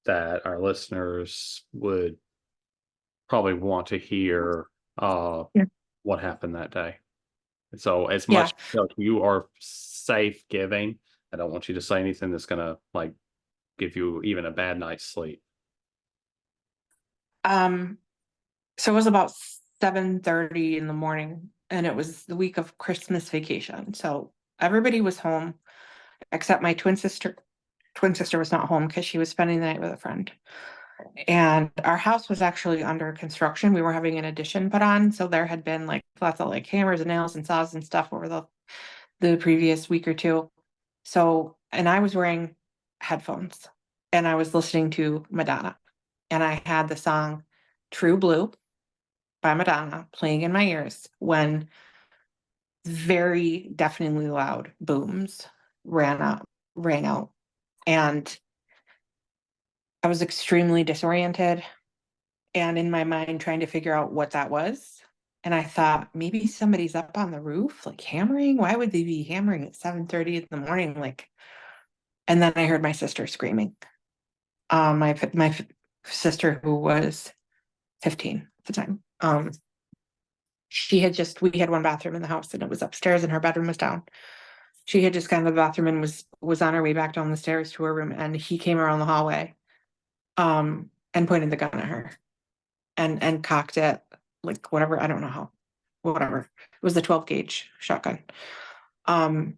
that our listeners would probably want to hear what happened that day. And so as much as you are safe giving, I don't want you to say anything that's gonna like give you even a bad night's sleep. So it was about 7:30 in the morning, and it was the week of Christmas vacation. So everybody was home except my twin sister. Twin sister was not home because she was spending the night with a friend. And our house was actually under construction. We were having an addition put on, so there had been like lots of like hammers and nails and saws and stuff over the previous week or two. So, and I was wearing headphones and I was listening to Madonna, and I had the song True Blue by Madonna playing in my ears when very deafeningly loud booms rang out. And I was extremely disoriented and in my mind trying to figure out what that was. And I thought maybe somebody's up on the roof, like hammering. Why would they be hammering at 7:30 in the morning? Like, and then I heard my sister screaming. My sister, who was 15 at the time, we had one bathroom in the house and it was upstairs and her bedroom was down. She had just gone to the bathroom and was on her way back down the stairs to her room, and he came around the hallway and pointed the gun at her and cocked it like whatever, I don't know how, whatever. It was the 12 gauge shotgun. And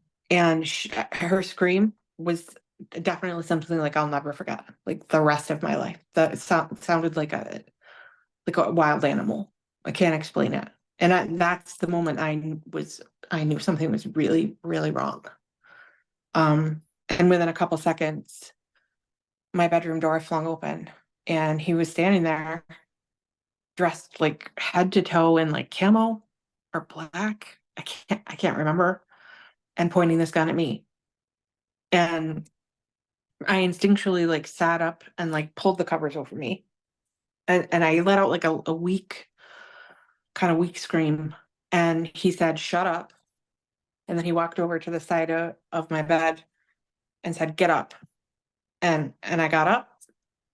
her scream was definitely something like I'll never forget, like the rest of my life. That sounded like a wild animal. I can't explain it. And that's the moment I knew something was really, really wrong. And within a couple seconds, my bedroom door flung open and he was standing there dressed like head to toe in like camo or black. I can't remember, and pointing this gun at me. And I instinctually like sat up and like pulled the covers over me. And I let out like a weak scream. And he said, "Shut up." And then he walked over to the side of my bed and said, "Get up." And I got up,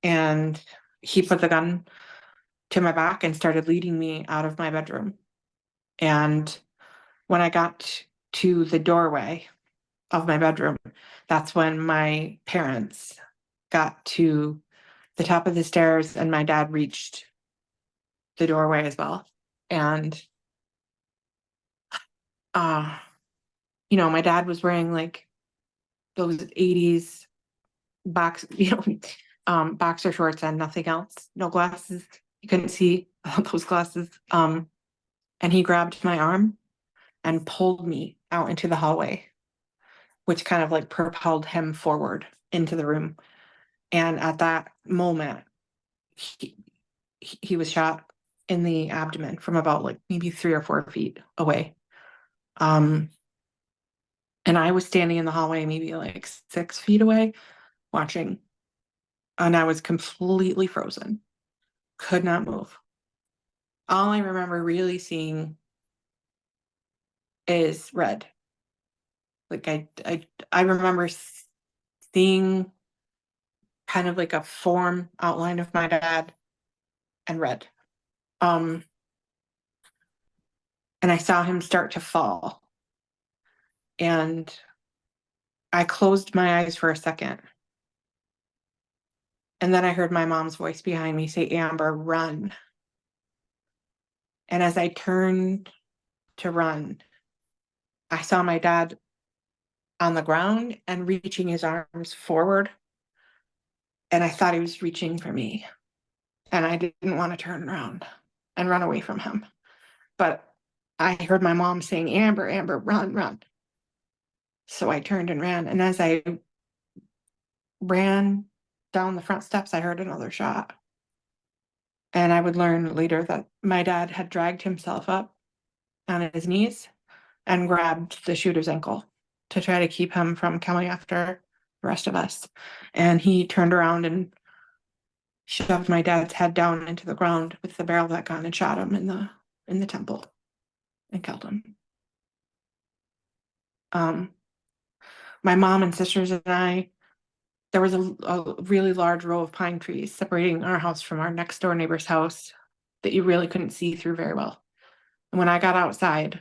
and he put the gun to my back and started leading me out of my bedroom. And when I got to the doorway of my bedroom, that's when my parents got to the top of the stairs and my dad reached the doorway as well. And my dad was wearing like those 80s boxer shorts and nothing else, no glasses. You couldn't see those glasses. And he grabbed my arm and pulled me out into the hallway, which kind of like propelled him forward into the room. And at that moment, he was shot in the abdomen from about like maybe 3 or 4 feet away. And I was standing in the hallway, maybe like 6 feet away, watching. And I was completely frozen. could not move. All I remember really seeing is red. Like I remember seeing kind of like a form outline of my dad and red. And I saw him start to fall. And I closed my eyes for a second. And then I heard my mom's voice behind me say, Amber, run. And as I turned to run, I saw my dad on the ground and reaching his arms forward. And I thought he was reaching for me. And I didn't want to turn around and run away from him. But I heard my mom saying, Amber, Amber, run, run. So I turned and ran. And as I ran down the front steps, I heard another shot. And I would learn later that my dad had dragged himself up on his knees and grabbed the shooter's ankle to try to keep him from coming after the rest of us. And he turned around and shoved my dad's head down into the ground with the barrel of that gun and shot him in the temple and killed him. My mom and sisters and I, there was a really large row of pine trees separating our house from our next door neighbor's house that you really couldn't see through very well. And when I got outside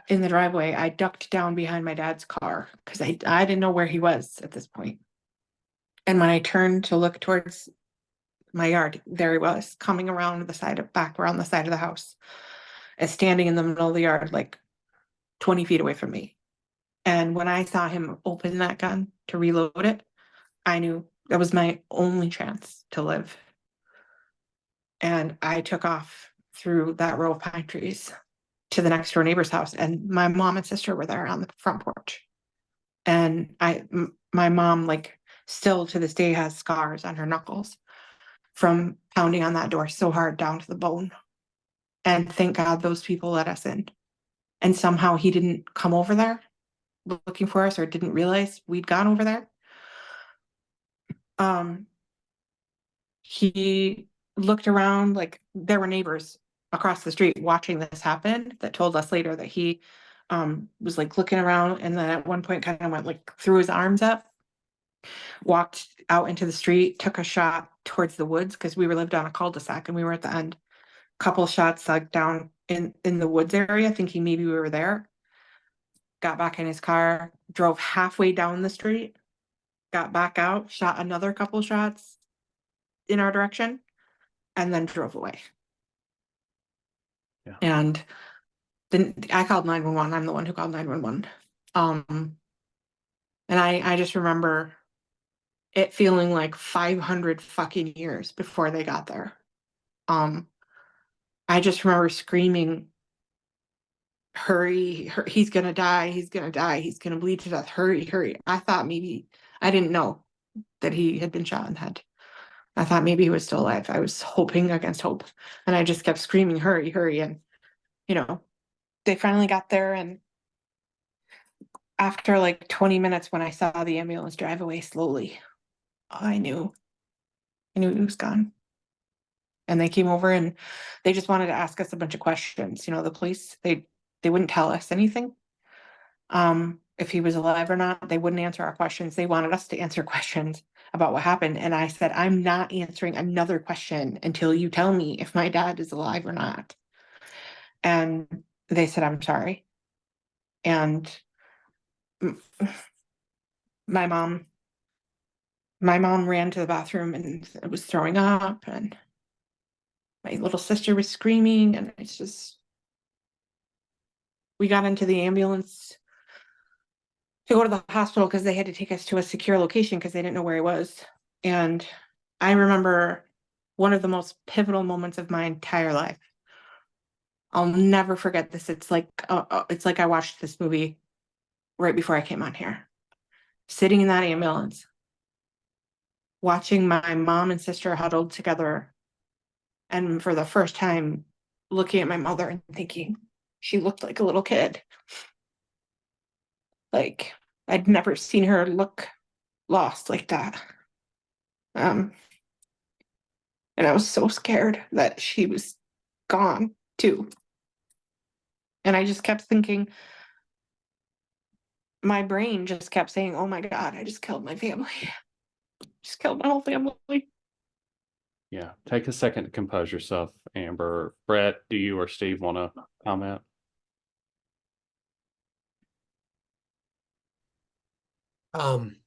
in the driveway, I ducked down behind my dad's car because I didn't know where he was at this point. And when I turned to look towards my yard, there he was coming around back around the side of the house and standing in the middle of the yard, like 20 feet away from me. And when I saw him open that gun to reload it, I knew that was my only chance to live. And I took off through that row of pine trees to the next door neighbor's house. And my mom and sister were there on the front porch. And my mom, like, still to this day has scars on her knuckles from pounding on that door so hard down to the bone. And thank God those people let us in. And somehow he didn't come over there looking for us or didn't realize we'd gone over there. He looked around, like there were neighbors across the street watching this happen that told us later that he was like looking around and then at one point kind of went like threw his arms up, walked out into the street, took a shot towards the woods because we lived on a cul-de-sac and we were at the end. Couple shots like down in the woods area, thinking maybe we were there. Got back in his car, drove halfway down the street, got back out, shot another couple shots in our direction, and then drove away. Yeah. And then I called 911. I'm the one who called 911. And I just remember it feeling like 500 fucking years before they got there. I just remember screaming, hurry, he's gonna die, he's gonna die, he's gonna bleed to death, hurry, hurry. I thought maybe, I didn't know that he had been shot in the head. I thought maybe he was still alive. I was hoping against hope. And I just kept screaming, hurry, hurry. And, they finally got there. And after like 20 minutes, when I saw the ambulance drive away slowly, I knew he was gone. And they came over and they just wanted to ask us a bunch of questions. The police, they wouldn't tell us anything. If he was alive or not, they wouldn't answer our questions. They wanted us to answer questions about what happened. And I said, I'm not answering another question until you tell me if my dad is alive or not. And they said, I'm sorry. And my mom ran to the bathroom and was throwing up, and my little sister was screaming, and it's just, we got into the ambulance to go to the hospital because they had to take us to a secure location because they didn't know where he was. And I remember one of the most pivotal moments of my entire life. I'll never forget this. It's like I watched this movie right before I came on here. Sitting in that ambulance, watching my mom and sister huddled together, and for the first time looking at my mother and thinking she looked like a little kid. Like, I'd never seen her look lost like that. And I was so scared that she was gone too. And I just kept thinking, my brain just kept saying, oh my God, I just killed my family. Just killed my whole family. Yeah, take a second to compose yourself, Amber. Brett, do you or Steve want to comment? Um,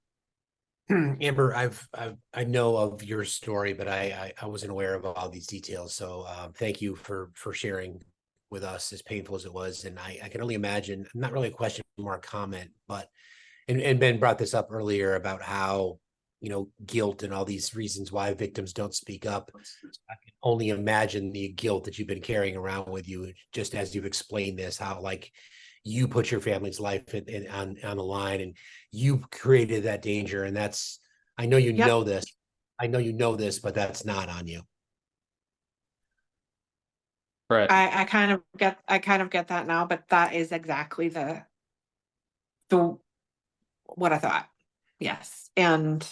Amber, I know of your story, but I wasn't aware of all these details. So thank you for sharing with us, as painful as it was. And I can only imagine, not really a question, more a comment, but and Ben brought this up earlier about how, guilt and all these reasons why victims don't speak up. I can only imagine the guilt that you've been carrying around with you, just as you've explained this, how like you put your family's life on the line, and you created that danger. And that's, I know you Yep. know this. I know you know this, but that's not on you. Brett, I kind of get that now, but that is exactly the what I thought. Yes. And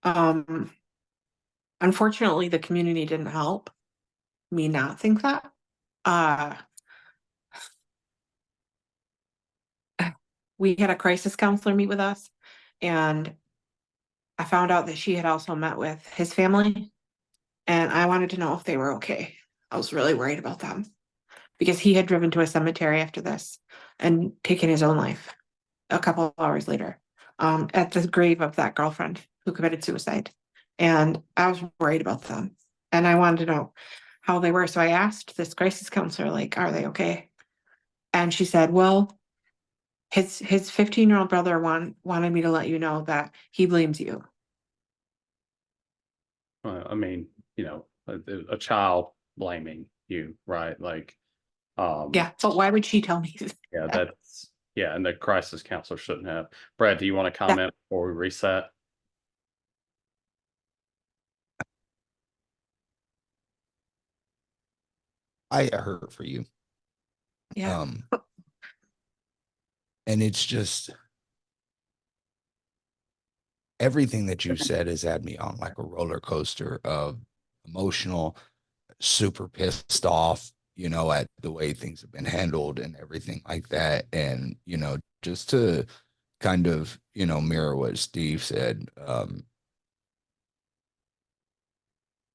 um unfortunately the community didn't help me not think that. Uh we had a crisis counselor meet with us, and I found out that she had also met with his family, and I wanted to know if they were okay. I was really worried about them because he had driven to a cemetery after this and taken his own life a couple hours later, at the grave of that girlfriend who committed suicide. And I was worried about them, and I wanted to know how they were. So I asked this crisis counselor, like, are they okay? And she said, well, his 15-year-old brother wanted me to let you know that he blames you. I mean, a child blaming you, right? Like, Yeah, but why would she tell me yeah, that? and the crisis counselor shouldn't have. Brad, do you want to Yeah. comment before we reset? I hurt for you. Yeah. And it's just everything that you said has had me on like a roller coaster of emotional, super pissed off, at the way things have been handled and everything like that. And, just to kind of, mirror what Steve said,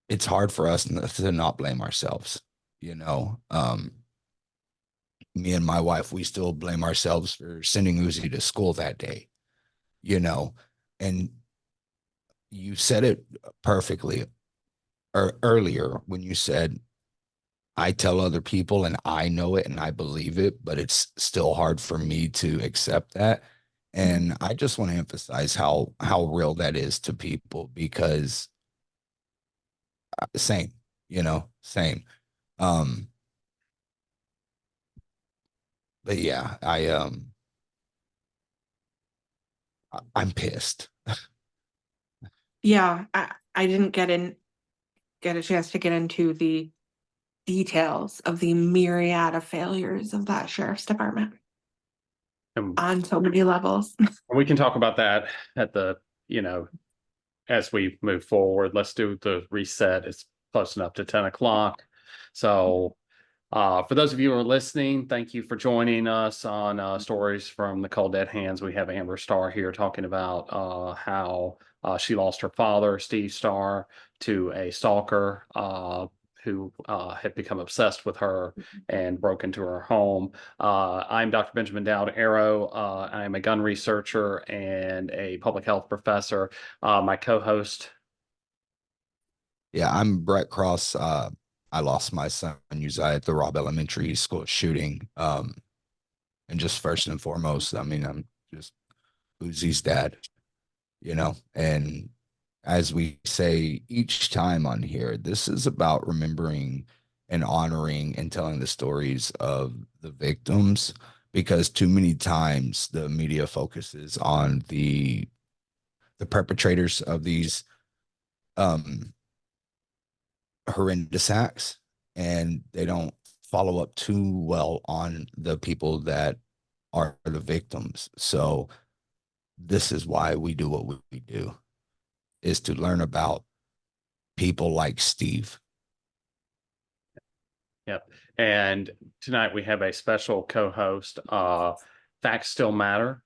it's hard for us to not blame ourselves, you know. Me and my wife, we still blame ourselves for sending Uzi to school that day, you know, and you said it perfectly earlier when you said, I tell other people and I know it and I believe it, but it's still hard for me to accept that. And I just want to emphasize how real that is to people because same, same. Um, but yeah, I'm pissed. Yeah, I didn't get a chance to get into the details of the myriad of failures of that sheriff's department And on so many levels. we can talk about that at the, as we move forward. Let's do the reset. It's close enough to 10 o'clock. So for those of you who are listening, thank you for joining us on Stories from the Cold Dead Hands. We have Amber Starr here talking about how she lost her father, Steve Starr, to a stalker who had become obsessed with her and broke into her home. I'm Dr. Benjamin Dowd-Arrow. I'm a gun researcher and a public health professor. My co-host. Yeah, I'm Brett Cross. I lost my son Uzziah at the Robb Elementary School shooting. And just first and foremost, I mean, I'm just Uzi's dad, and as we say each time on here, this is about remembering and honoring and telling the stories of the victims because too many times the media focuses on the perpetrators of these um horrendous acts and they don't follow up too well on the people that are the victims. So this is why we do what we do is to learn about people like Steve. Yep. And tonight we have a special co-host. Facts still matter.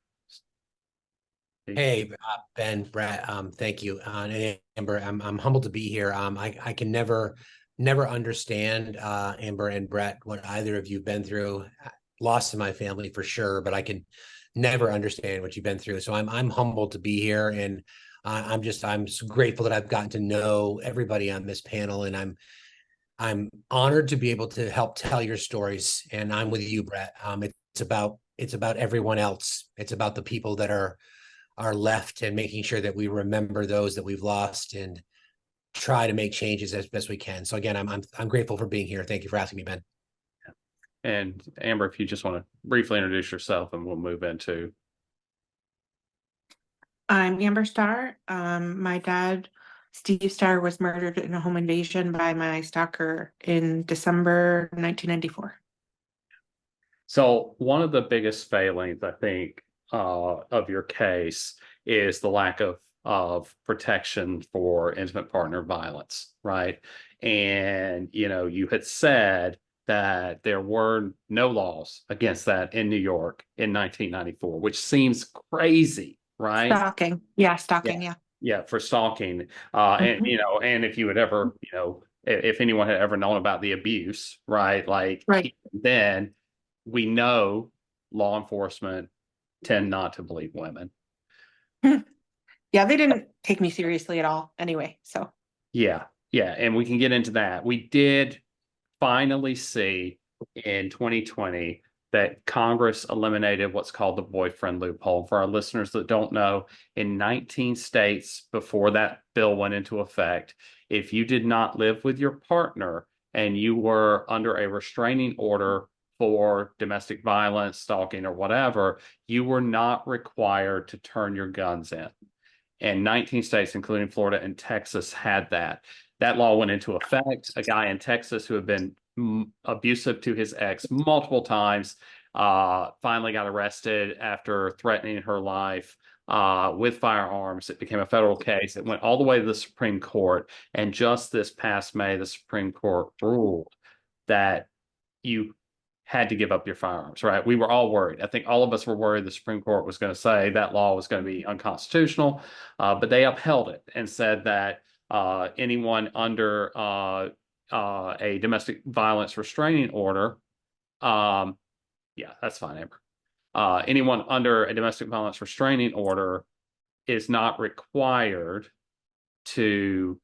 Hey, Ben, Brett, thank you. And Amber, I'm humbled to be here. I can never understand, Amber and Brett, what either of you have been through. Loss in my family for sure, but I can never understand what you've been through. So I'm humbled to be here, and I'm so grateful that I've gotten to know everybody on this panel, and I'm honored to be able to help tell your stories. And I'm with you, Brett. It's about everyone else. It's about the people that are left, and making sure that we remember those that we've lost and try to make changes as best we can. So again, I'm grateful for being here. Thank you for asking me, Ben. And Amber, if you just want to briefly introduce yourself, and we'll move into. I'm Amber Starr. My dad, Steve Starr, was murdered in a home invasion by my stalker in December 1994. So one of the biggest failings, I think, of your case is the lack of protection for intimate partner violence, right? And you had said that there were no laws against that in New York in 1994, which seems crazy, right? Stalking. Yeah, stalking. Yeah. Yeah, for stalking. And and if you had ever, if anyone had ever known about the abuse, right? Like Right. then we know law enforcement tend not to believe women. Yeah, they didn't take me seriously at all anyway. So Yeah, yeah, and we can get into that. We did finally see in 2020 that Congress eliminated what's called the boyfriend loophole. For our listeners that don't know, in 19 states before that bill went into effect, if you did not live with your partner and you were under a restraining order for domestic violence, stalking, or whatever, you were not required to turn your guns in. And 19 states, including Florida and Texas, had that. That law went into effect. A guy in Texas who had been abusive to his ex multiple times finally got arrested after threatening her life with firearms. It became a federal case. It went all the way to the Supreme Court. And just this past May, the Supreme Court ruled that you had to give up your firearms, right? We were all worried. I think all of us were worried the Supreme Court was going to say that law was going to be unconstitutional, but they upheld it and said that anyone under a domestic violence restraining order, yeah, that's fine, Amber. Anyone under a domestic violence restraining order is not required to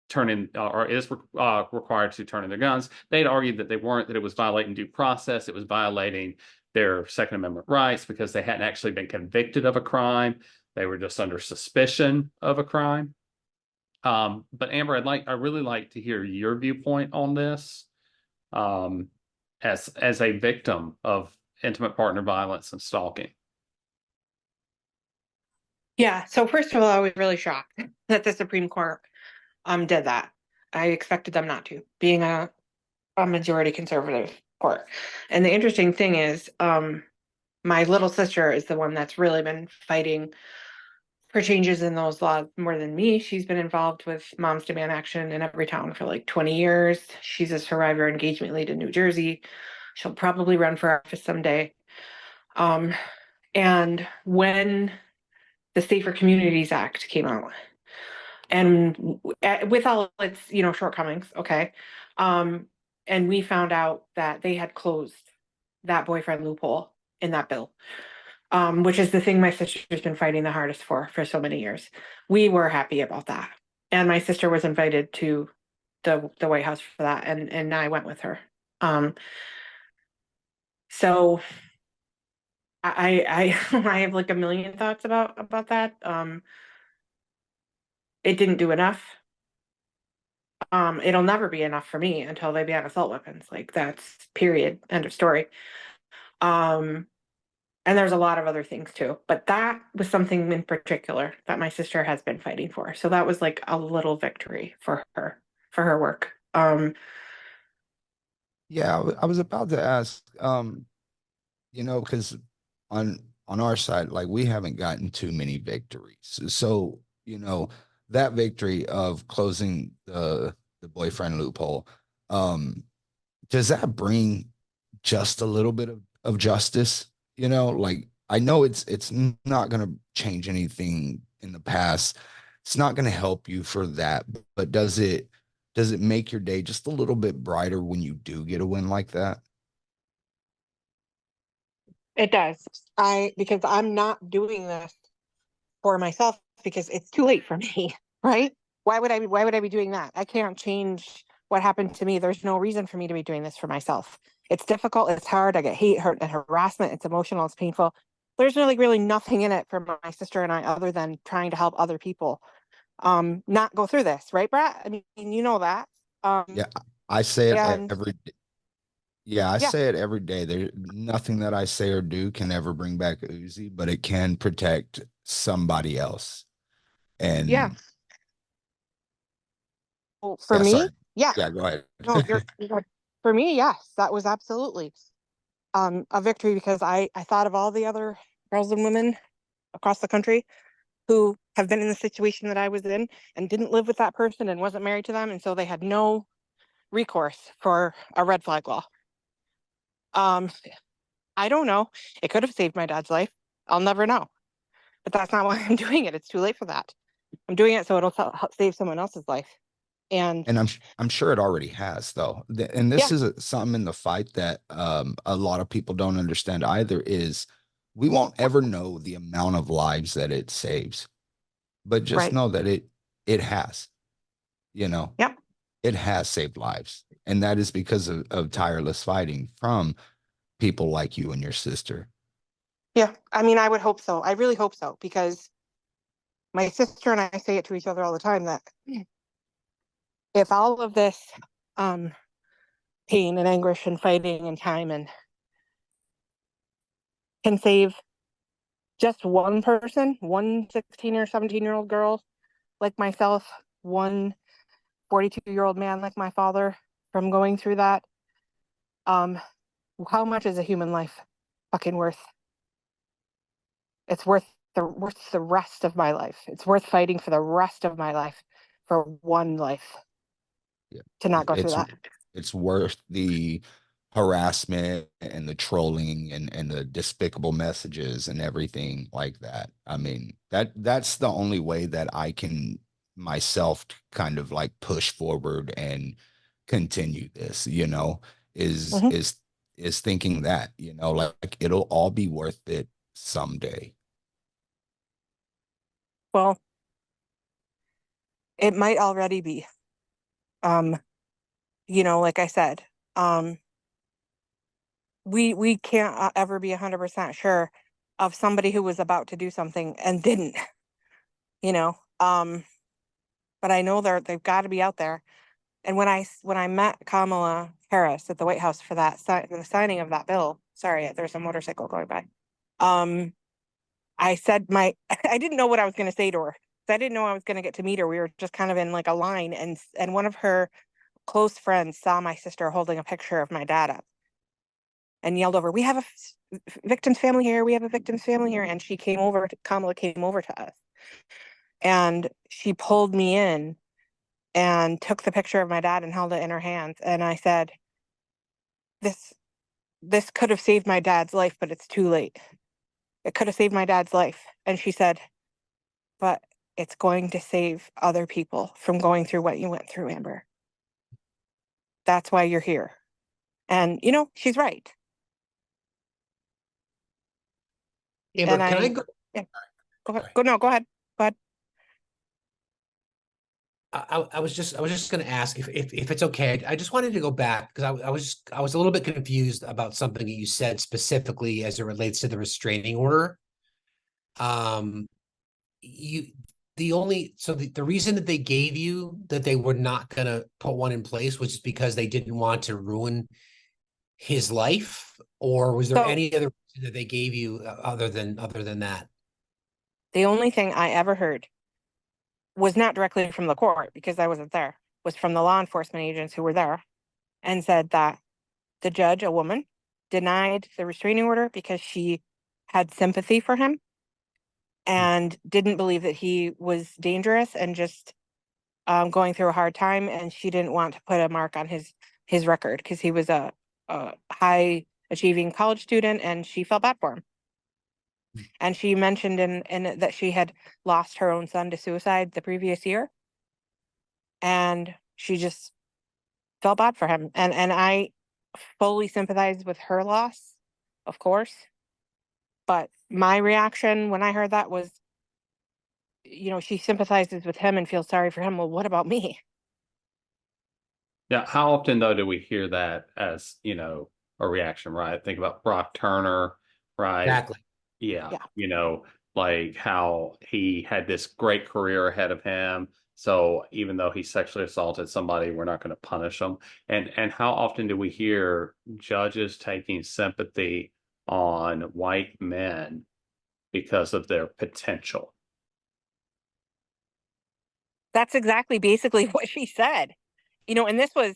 turn in or is required to turn in their guns. They'd argued that they weren't, that it was violating due process. It was violating their Second Amendment rights because they hadn't actually been convicted of a crime. They were just under suspicion of a crime. But Amber, I really like to hear your viewpoint on this as a victim of intimate partner violence and stalking. yeah. So first of all, I was really shocked that the Supreme Court did that. I expected them not to, being a majority conservative court. And the interesting thing is, my little sister is the one that's really been fighting for changes in those laws more than me. She's been involved with Moms Demand Action in every town for like 20 years. She's a survivor engagement lead in New Jersey. She'll probably run for office someday. And when the Safer Communities Act came out, and with all its shortcomings, okay, and we found out that they had closed that boyfriend loophole in that bill, which is the thing my sister's been fighting the hardest for so many years. We were happy about that, and my sister was invited to the White House for that, and I went with her. So I I have like a million thoughts about that. It didn't do enough. It'll never be enough for me until they ban assault weapons. Like that's period, end of story. And there's a lot of other things too, but that was something in particular that my sister has been fighting for. So that was like a little victory for her work. Yeah, I was about to ask, because on our side, like we haven't gotten too many victories. So, that victory of closing the boyfriend loophole, does that bring just a little bit of justice? You know, like I know it's not going to change anything in the past. It's not going to help you for that, but does it make your day just a little bit brighter when you do get a win like that? It does. Because I'm not doing this for myself because it's too late for me, right? Why would I be doing that? I can't change what happened to me. There's no reason for me to be doing this for myself. It's difficult, it's hard. I get hate, hurt, and harassment. It's emotional, it's painful. There's really nothing in it for my sister and I other than trying to help other people not go through this, right, Brett? I mean, you know that. Yeah, I say it And every yeah, I yeah, say it every day. There's nothing that I say or do can ever bring back Uzi, but it can protect somebody else. yeah. And Well, for yeah, me, sorry. yeah. Yeah, go ahead. No, for me, yes, that was absolutely a victory because I thought of all the other girls and women across the country who have been in the situation that I was in and didn't live with that person and wasn't married to them, and so they had no recourse for a red flag law. Um, I don't know. It could have saved my dad's life. I'll never know. But that's not why I'm doing it. It's too late for that. I'm doing it so it'll help save someone else's life. And And I'm sure it already has though. And this yeah, is something in the fight that a lot of people don't understand either is we won't ever know the amount of lives that it saves, but just right. know that it has, you know, Yep. it has saved lives. And that is because of tireless fighting from people like you and your sister. Yeah. I mean, I would hope so. I really hope so because my sister and I say it to each other all the time that if all of this um, pain and anguish and fighting and time and can save just one person, one 16 or 17-year-old girl like myself, one 42-year-old man like my father from going through that, um, how much is a human life fucking worth? It's worth the rest of my life. It's worth fighting for the rest of my life for one life Yeah. to not go through It's that. it's worth the harassment and the trolling and the despicable messages and everything like that. I mean, that's the only way that I can myself kind of like push forward and continue this, you know, is Mhm. is is thinking that, you know, like it'll all be worth it someday. Well, it might already be. Um, like I said, um, we can't ever be 100% sure of somebody who was about to do something and didn't, you know. But I know they've got to be out there. And when I met Kamala Harris at the White House for the signing of that bill, sorry, there's a motorcycle going by. I said I didn't know what I was going to say to her. I didn't know I was going to get to meet her. We were just kind of in like a line, and one of her close friends saw my sister holding a picture of my dad up and yelled over, "We have a victim's family here. We have a victim's family here." And Kamala came over to us, and she pulled me in and took the picture of my dad and held it in her hands. And I said, "This this could have saved my dad's life, but it's too late. It could have saved my dad's life." And she said, "But it's going to save other people from going through what you went through, Amber. That's why you're here." And she's right. Amber, And can I go? yeah, go ahead. Sorry. Go ahead. Go ahead. I was just going to ask if it's okay. I just wanted to go back because I was a little bit confused about something that you said specifically as it relates to the restraining order. Um, you the reason that they gave you that they were not going to put one in place was just because they didn't want to ruin his life, or was there So any other reason that they gave you other than that? the only thing I ever heard was not directly from the court because I wasn't there, was from the law enforcement agents who were there and said that the judge, a woman, denied the restraining order because she had sympathy for him and didn't believe that he was dangerous and just going through a hard time. And she didn't want to put a mark on his record because he was a high achieving college student, and she felt bad for him. And she mentioned in that she had lost her own son to suicide the previous year, and she just felt bad for him. And I fully sympathize with her loss, of course. But my reaction when I heard that was, she sympathizes with him and feels sorry for him. Well, what about me? Yeah. How often though do we hear that as, a reaction, right? Think about Brock Turner, right? Exactly. Yeah. Yeah. Like how he had this great career ahead of him. So even though he sexually assaulted somebody, we're not going to punish him. And how often do we hear judges taking sympathy on white men because of their potential? That's exactly basically what she said. And this was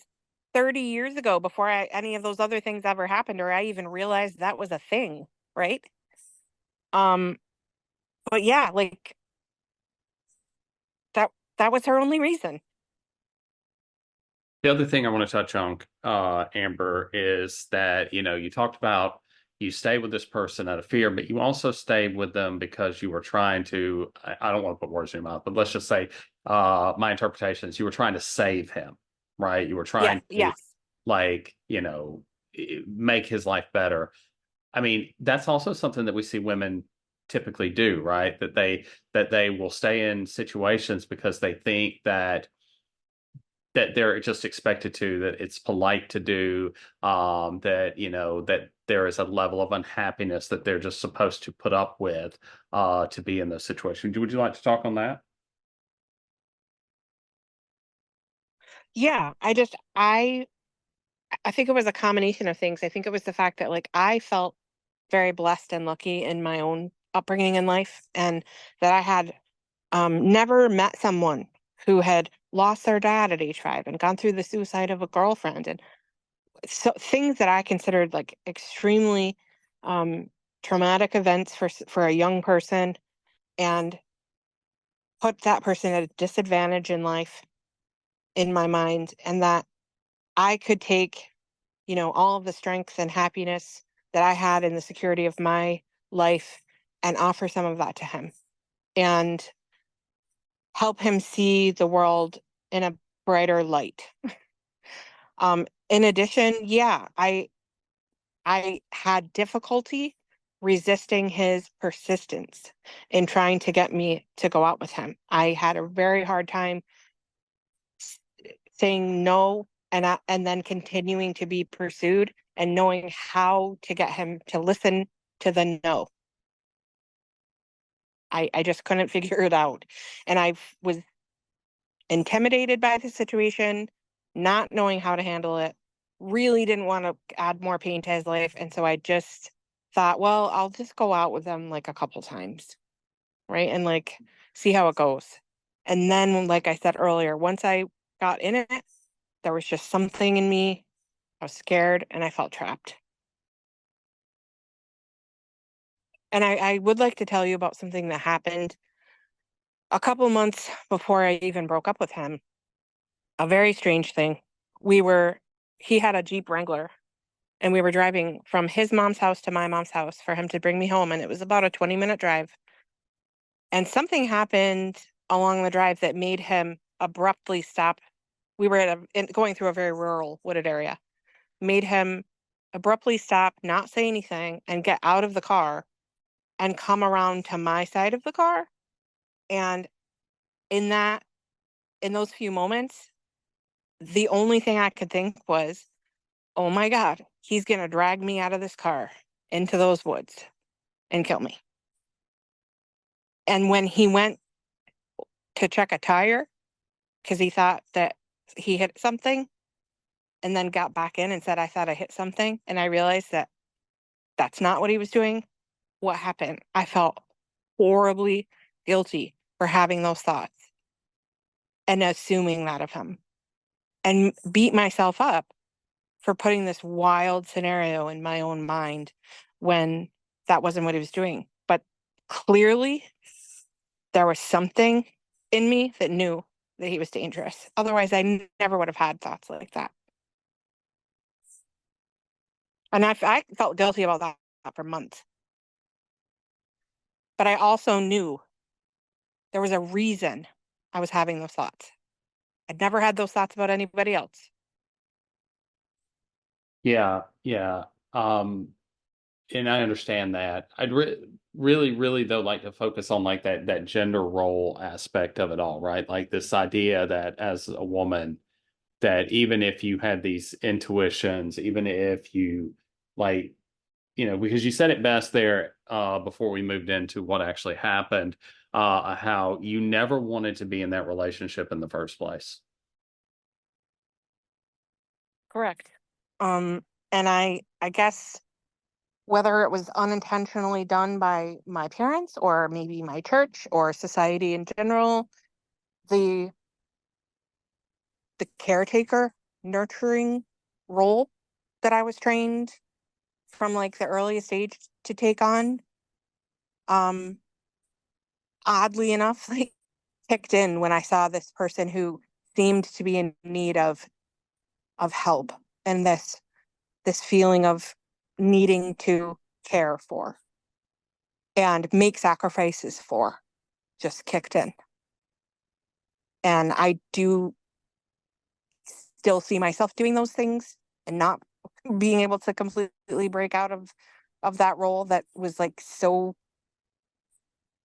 30 years ago before any of those other things ever happened, or I even realized that was a thing, right? But yeah, like that was her only reason. The other thing I want to touch on, Amber, is that, you talked about you stayed with this person out of fear, but you also stayed with them because you were trying to, I don't want to put words in your mouth, but let's just say, my interpretation is you were trying to save him, right? You were trying to, Yes. like, make his life better. I mean, that's also something that we see women typically do, right? That they will stay in situations because they think that they're just expected to, that it's polite to do, that there is a level of unhappiness that they're just supposed to put up with to be in those situations. Would you like to talk on that? Yeah, I think it was a combination of things. I think it was the fact that like I felt very blessed and lucky in my own upbringing in life, and that I had never met someone who had lost their dad at age 5 and gone through the suicide of a girlfriend, and so things that I considered like extremely um, traumatic events for a young person, and put that person at a disadvantage in life in my mind, and that I could take, all of the strength and happiness that I had in the security of my life and offer some of that to him and help him see the world in a brighter light. In addition, yeah, I had difficulty resisting his persistence in trying to get me to go out with him. I had a very hard time saying no, and then continuing to be pursued and knowing how to get him to listen to the no. I just couldn't figure it out. And I was intimidated by the situation, not knowing how to handle it, really didn't want to add more pain to his life. And so I just thought, well, I'll just go out with them like a couple times, right? And like see how it goes. And then, like I said earlier, once I got in it, there was just something in me. I was scared and I felt trapped. And I would like to tell you about something that happened a couple months before I even broke up with him. A very strange thing. He had a Jeep Wrangler, and we were driving from his mom's house to my mom's house for him to bring me home. And it was about a 20-minute drive. And something happened along the drive that made him abruptly stop. We were going through a very rural wooded area, made him abruptly stop, not say anything, and get out of the car and come around to my side of the car. And in those few moments, the only thing I could think was, oh my God, he's going to drag me out of this car into those woods and kill me. And when he went to check a tire, because he thought that he hit something, and then got back in and said, I thought I hit something. And I realized that that's not what he was doing. What happened? I felt horribly guilty for having those thoughts and assuming that of him, and beat myself up for putting this wild scenario in my own mind when that wasn't what he was doing. But clearly there was something in me that knew that he was dangerous. Otherwise, I never would have had thoughts like that. And I felt guilty about that for months. But I also knew there was a reason I was having those thoughts. I'd never had those thoughts about anybody else. Yeah, yeah. And I understand that. I'd really though like to focus on like that gender role aspect of it all, right? Like this idea that as a woman, that even if you had these intuitions, even if you like, because you said it best there before we moved into what actually happened, how you never wanted to be in that relationship in the first place. Correct. And I guess whether it was unintentionally done by my parents or maybe my church or society in general, the caretaker, nurturing role that I was trained from like the earliest age to take on, oddly enough, like kicked in when I saw this person who seemed to be in need of help and this feeling of needing to care for and make sacrifices for just kicked in. And I do still see myself doing those things and not being able to completely break out of that role that was like so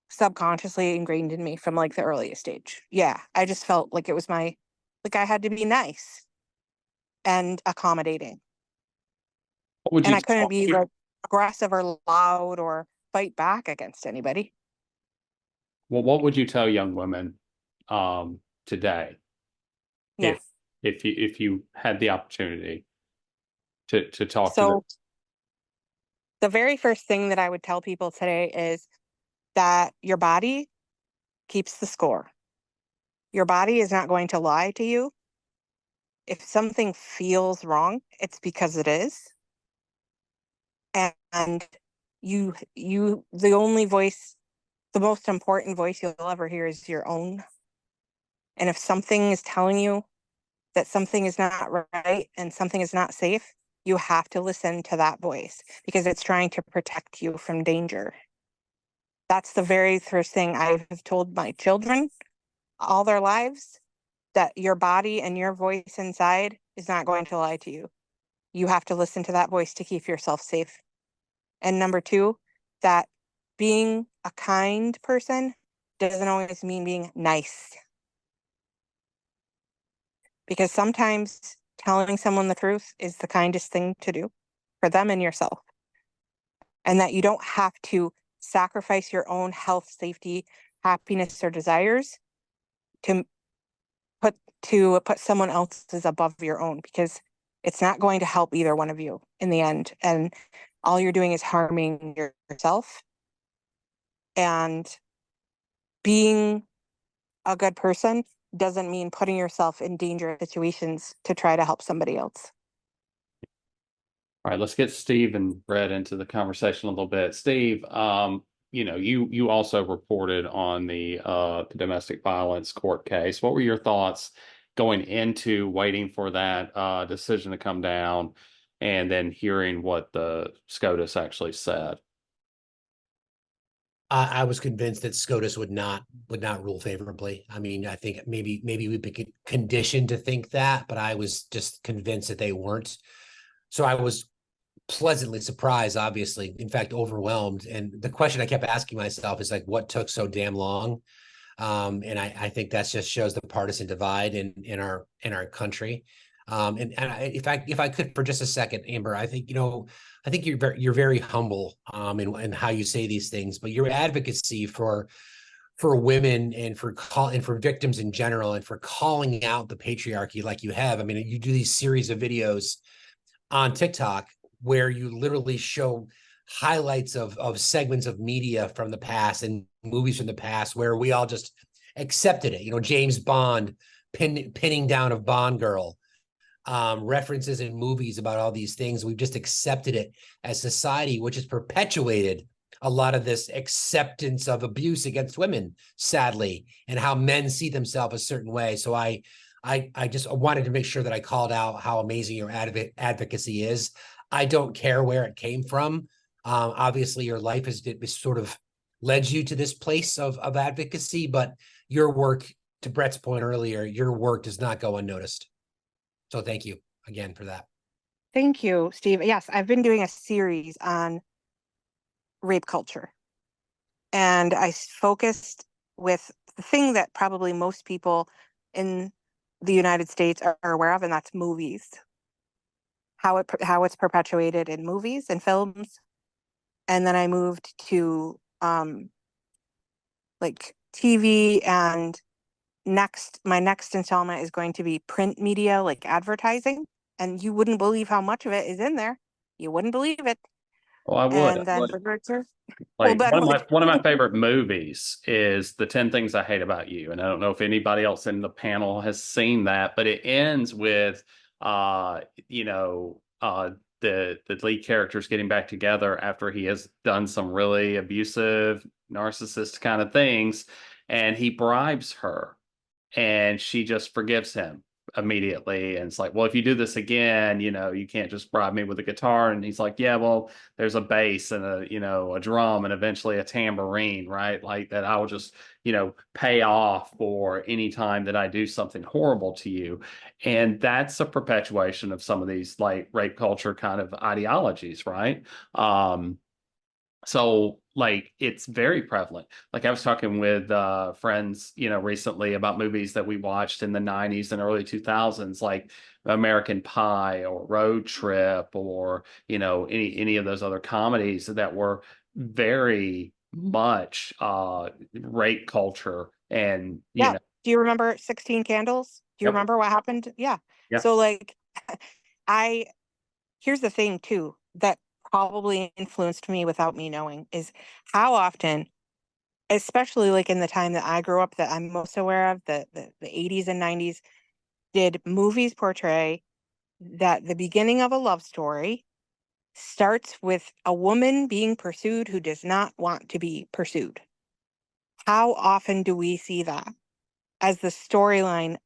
subconsciously ingrained in me from like the earliest age. Yeah, I just felt like it was like I had to be nice and accommodating. What would And you I couldn't tell be like aggressive or loud or fight back against anybody. Well, what would you tell young women today Yeah. if you had the opportunity to talk to them? So the very first thing that I would tell people today is that your body keeps the score. Your body is not going to lie to you. If something feels wrong, it's because it is. And the only voice, the most important voice you'll ever hear is your own. And if something is telling you that something is not right and something is not safe, you have to listen to that voice because it's trying to protect you from danger. That's the very first thing I have told my children all their lives, that your body and your voice inside is not going to lie to you. You have to listen to that voice to keep yourself safe. And number two, that being a kind person doesn't always mean being nice. Because sometimes telling someone the truth is the kindest thing to do for them and yourself. And that you don't have to sacrifice your own health, safety, happiness, or desires to put someone else's above your own, because it's not going to help either one of you in the end. And all you're doing is harming yourself. And being a good person doesn't mean putting yourself in dangerous situations to try to help somebody else. All right, let's get Steve and Brett into the conversation a little bit. Steve, you also reported on the domestic violence court case. What were your thoughts going into waiting for that decision to come down and then hearing what the SCOTUS actually said? I was convinced that SCOTUS would not rule favorably. I mean, I think maybe we've been conditioned to think that, but I was just convinced that they weren't. So I was pleasantly surprised, obviously, in fact, overwhelmed. And the question I kept asking myself is like, what took so damn long? And I think that just shows the partisan divide in our country. If I could for just a second, Amber, I think you're very humble in how you say these things, but your advocacy for women and for victims in general and for calling out the patriarchy like you have. I mean, you do these series of videos on TikTok where you literally show highlights of segments of media from the past and movies from the past where we all just accepted it. James Bond pinning down of Bond girl, references in movies about all these things. We've just accepted it as society, which is perpetuated a lot of this acceptance of abuse against women, sadly, and how men see themselves a certain way. So I just wanted to make sure that I called out how amazing your advocacy is. I don't care where it came from. Obviously, your life has sort of led you to this place of advocacy, but your work, to Brett's point earlier, your work does not go unnoticed. So thank you again for that. Thank you, Steve. Yes, I've been doing a series on rape culture. And I focused with the thing that probably most people in the United States are aware of, and that's movies. How it's perpetuated in movies and films. And then I moved to like TV, and my next installment is going to be print media, like advertising. And you wouldn't believe how much of it is in there. You wouldn't believe it. Oh, I would. And then literature. Like Ben one of my favorite movies is The 10 Things I Hate About You. And I don't know if anybody else in the panel has seen that, but it ends with the lead characters getting back together after he has done some really abusive, narcissist kind of things, and he bribes her and she just forgives him immediately. And it's like, well, if you do this again, you can't just bribe me with a guitar. And he's like, yeah, well, there's a bass and a drum and eventually a tambourine, right? Like that I will just, pay off for any time that I do something horrible to you. And that's a perpetuation of some of these like rape culture kind of ideologies, right? So like it's very prevalent. Like I was talking with friends, recently about movies that we watched in the 90s and early 2000s, like American Pie or Road Trip or, any of those other comedies that were very much rape culture. And, Yeah. Do you remember 16 Candles? Do you Yep. remember what happened? Yeah. Yeah. So like here's the thing too, that probably influenced me without me knowing, is how often, especially like in the time that I grew up, that I'm most aware of, the 80s and 90s, did movies portray that the beginning of a love story starts with a woman being pursued who does not want to be pursued. How often do we see that as the storyline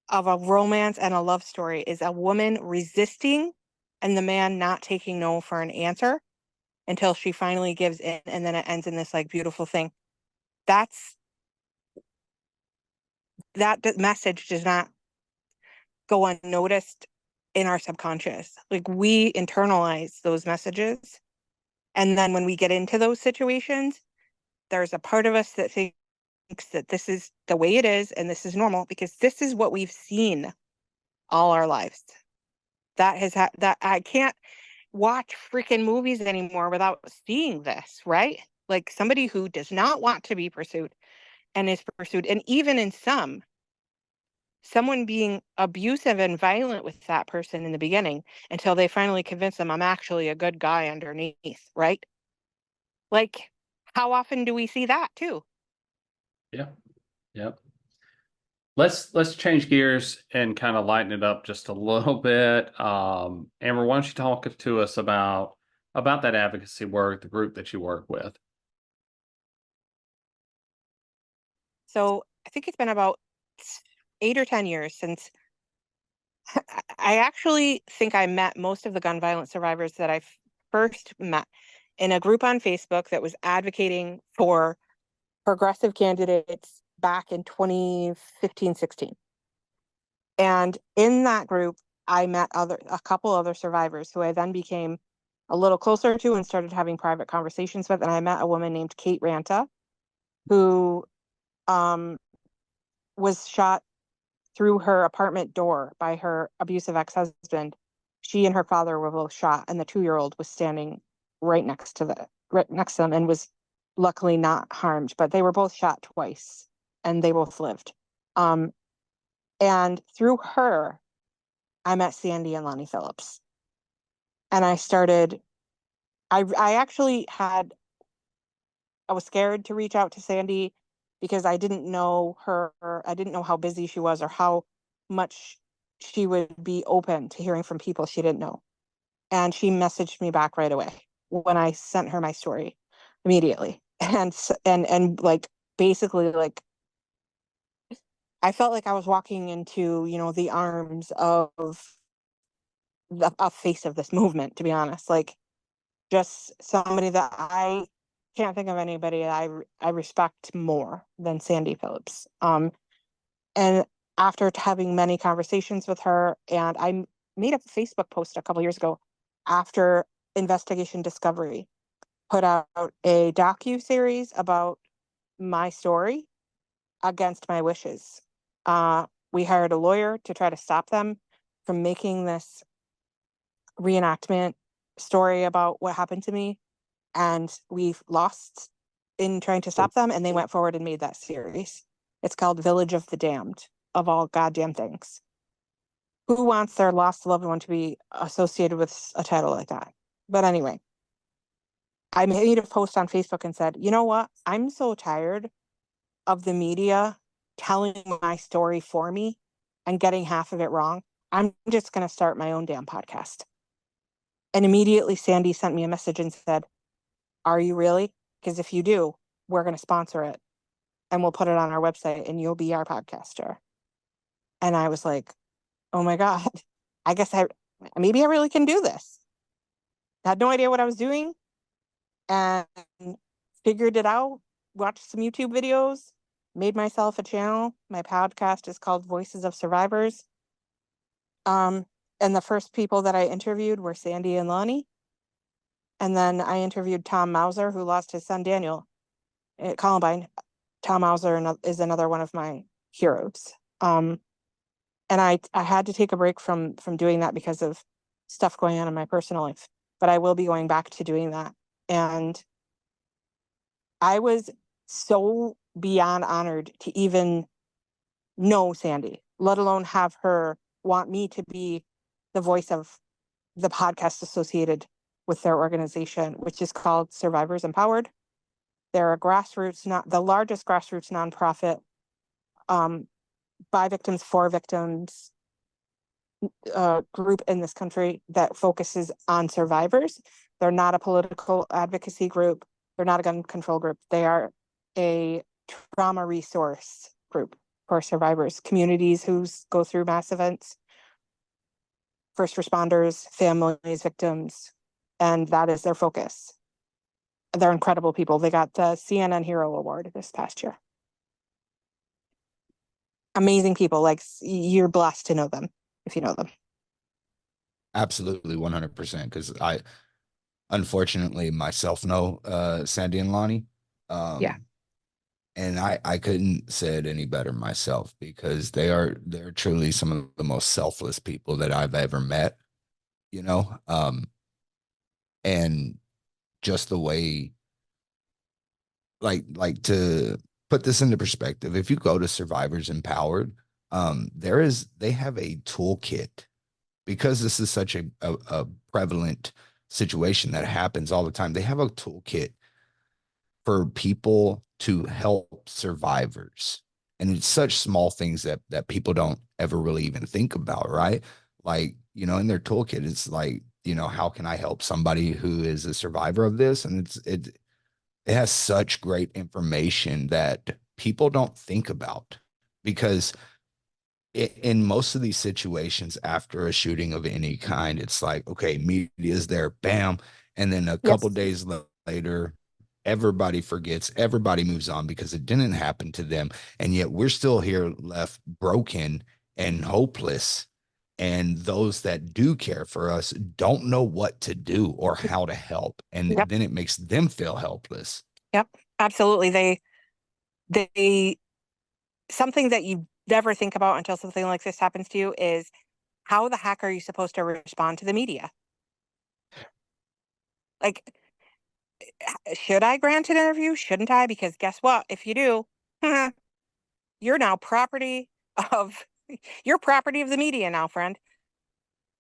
of a romance and a love story, is a woman resisting and the man not taking no for an answer until she finally gives in, and then it ends in this like beautiful thing. That message does not go unnoticed in our subconscious. Like we internalize those messages. And then when we get into those situations, there's a part of us that thinks that this is the way it is and this is normal because this is what we've seen all our lives. That has that I can't watch freaking movies anymore without seeing this, right? Like somebody who does not want to be pursued and is pursued. And even in someone being abusive and violent with that person in the beginning until they finally convince them I'm actually a good guy underneath, right? Like, how often do we see that too? Yeah. Yep. Let's change gears and kind of lighten it up just a little bit. Amber, why don't you talk to us about that advocacy work, the group that you work with? So I think it's been about 8 or 10 years since I actually think I met most of the gun violence survivors that I first met in a group on Facebook that was advocating for progressive candidates back in 2015, 16. And in that group, I met a couple other survivors who I then became a little closer to and started having private conversations with. And I met a woman named Kate Ranta, who was shot through her apartment door by her abusive ex-husband. She and her father were both shot, and the 2-year-old was standing right next to them and was luckily not harmed, but they were both shot twice and they both lived. And through her, I met Sandy and Lonnie Phillips. And I was scared to reach out to Sandy because I didn't know her. I didn't know how busy she was or how much she would be open to hearing from people she didn't know. And she messaged me back right away when I sent her my story. immediately. And like, basically, like, I felt like I was walking into, the arms of a face of this movement, to be honest. Like, just somebody that I can't think of anybody I respect more than Sandy Phillips. And after having many conversations with her, and I made a Facebook post a couple years ago after Investigation Discovery put out a docu-series about my story against my wishes. We hired a lawyer to try to stop them from making this reenactment story about what happened to me, and we've lost in trying to stop them, and they went forward and made that series. It's called Village of the Damned, of all goddamn things. Who wants their lost loved one to be associated with a title like that? But anyway, I made a post on Facebook and said, you know what? I'm so tired of the media telling my story for me and getting half of it wrong. I'm just going to start my own damn podcast. And immediately Sandy sent me a message and said, are you really? Because if you do, we're going to sponsor it and we'll put it on our website and you'll be our podcaster. And I was like, oh my God, I guess maybe I really can do this. I had no idea what I was doing and figured it out, watched some YouTube videos, made myself a channel. My podcast is called Voices of Survivors. And the first people that I interviewed were Sandy and Lonnie. And then I interviewed Tom Mauser, who lost his son Daniel at Columbine. Tom Mauser is another one of my heroes. And I had to take a break from doing that because of stuff going on in my personal life. But I will be going back to doing that. And I was so beyond honored to even know Sandy, let alone have her want me to be the voice of the podcast associated with their organization, which is called Survivors Empowered. They're a grassroots, not the largest grassroots nonprofit, by victims, for victims group in this country that focuses on survivors. They're not a political advocacy group. They're not a gun control group. They are a trauma resource group for survivors, communities who go through mass events, first responders, families, victims, and that is their focus. They're incredible people. They got the CNN Hero Award this past year. Amazing people. Like, you're blessed to know them if you know them. Absolutely, 100%. Because I, unfortunately, myself know Sandy and Lonnie. Yeah. And I couldn't say it any better myself, because they're truly some of the most selfless people that I've ever met, and just the way, like to put this into perspective, if you go to Survivors Empowered, they have a toolkit, because this is such a prevalent situation that happens all the time. They have a toolkit for people to help survivors. And it's such small things that people don't ever really even think about, right? Like, in their toolkit, it's like, how can I help somebody who is a survivor of this? And it has such great information that people don't think about, because in most of these situations after a shooting of any kind, it's like, okay, media's there, bam. And then a couple days later, everybody forgets, everybody moves on because it didn't happen to them. And yet we're still here left broken and hopeless. And those that do care for us don't know what to do or how to help. And then it makes them feel helpless. Yep, absolutely. They something that you never think about until something like this happens to you is, how the heck are you supposed to respond to the media? Like, should I grant an interview? Shouldn't I? Because guess what? If you do, you're now you're property of the media now, friend.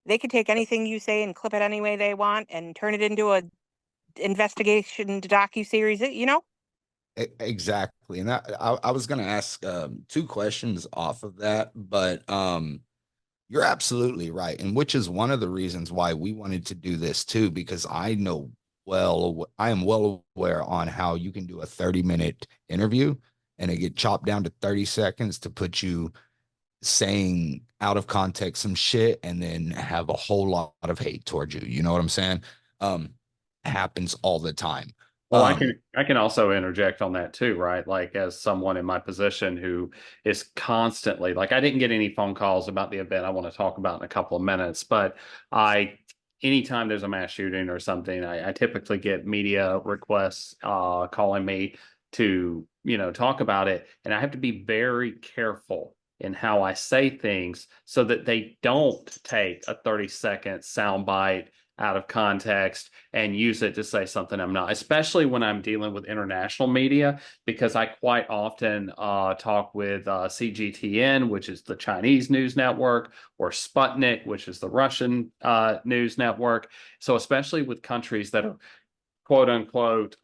They can take anything you say and clip it any way they want and turn it into a investigation docu-series, Exactly. And I was going to ask two questions off of that, but you're absolutely right. And which is one of the reasons why we wanted to do this too, because I know I am well aware on how you can do a 30-minute interview and it get chopped down to 30 seconds to put you saying out of context some shit and then have a whole lot of hate towards you. You know what I'm saying? Happens all the time. Well, I can also interject on that too, right? Like as someone in my position who is constantly like, I didn't get any phone calls about the event I want to talk about in a couple of minutes, but anytime there's a mass shooting or something, I typically get media requests calling me to, talk about it. And I have to be very careful in how I say things so that they don't take a 30-second soundbite out of context and use it to say something I'm not, especially when I'm dealing with international media, because I quite often talk with CGTN, which is the Chinese news network, or Sputnik, which is the Russian news network. So especially with countries that are quote unquote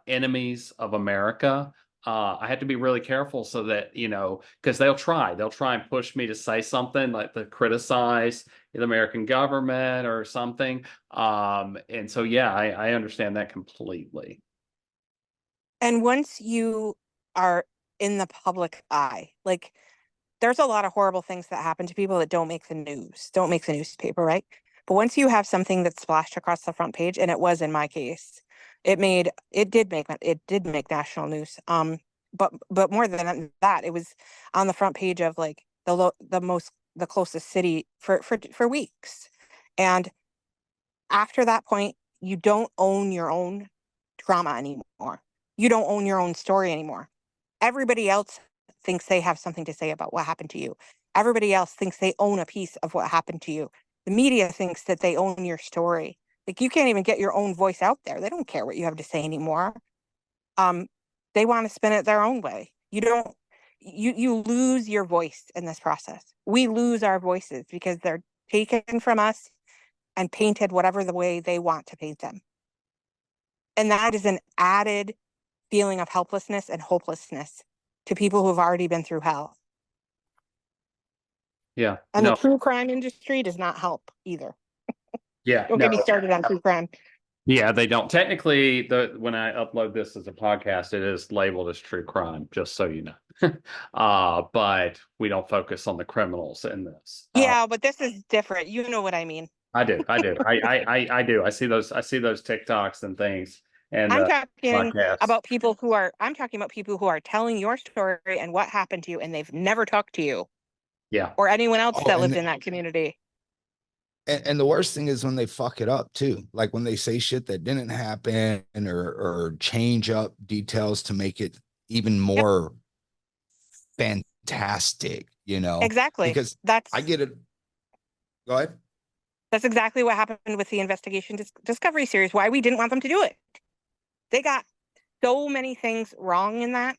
enemies of America, I have to be really careful so that, because they'll try and push me to say something like to criticize the American government or something. And so, yeah, I understand that completely. And once you are in the public eye, like there's a lot of horrible things that happen to people that don't make the news, don't make the newspaper, right? But once you have something that's splashed across the front page, and it was in my case, it did make national news. But more than that, it was on the front page of like the closest city for weeks. And after that point, you don't own your own drama anymore. You don't own your own story anymore. Everybody else thinks they have something to say about what happened to you. Everybody else thinks they own a piece of what happened to you. The media thinks that they own your story. Like you can't even get your own voice out there. They don't care what you have to say anymore. They want to spin it their own way. You lose your voice in this process. We lose our voices because they're taken from us and painted whatever the way they want to paint them. And that is an added feeling of helplessness and hopelessness to people who have already been through hell. Yeah. And the true crime industry does not help either. Yeah. Don't get me started on true crime. Yeah, they don't. Technically, when I upload this as a podcast, it is labeled as true crime, just so you know. But we don't focus on the criminals in this. Yeah, but this is different. You know what I mean. I do. I do. I do. I see those TikToks and things. And I'm talking podcasts. about people who are telling your story and what happened to you, and they've never talked to you. Yeah. Or anyone else that lives in that community. And the worst thing is when they fuck it up too. Like when they say shit that didn't happen or change up details to make it even more fantastic, Exactly. Because I get it. Go ahead. That's exactly what happened with the investigation Discovery series, why we didn't want them to do it. They got so many things wrong in that,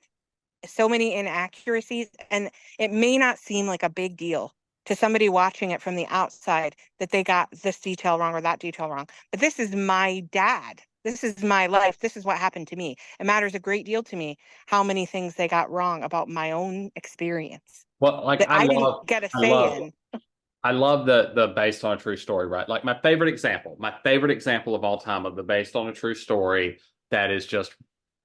so many inaccuracies, and it may not seem like a big deal to somebody watching it from the outside that they got this detail wrong or that detail wrong. But this is my dad. This is my life. This is what happened to me. It matters a great deal to me how many things they got wrong about my own experience. Well, like I didn't get a say in. I love the based on a true story, right? Like my favorite example of all time of the based on a true story that is just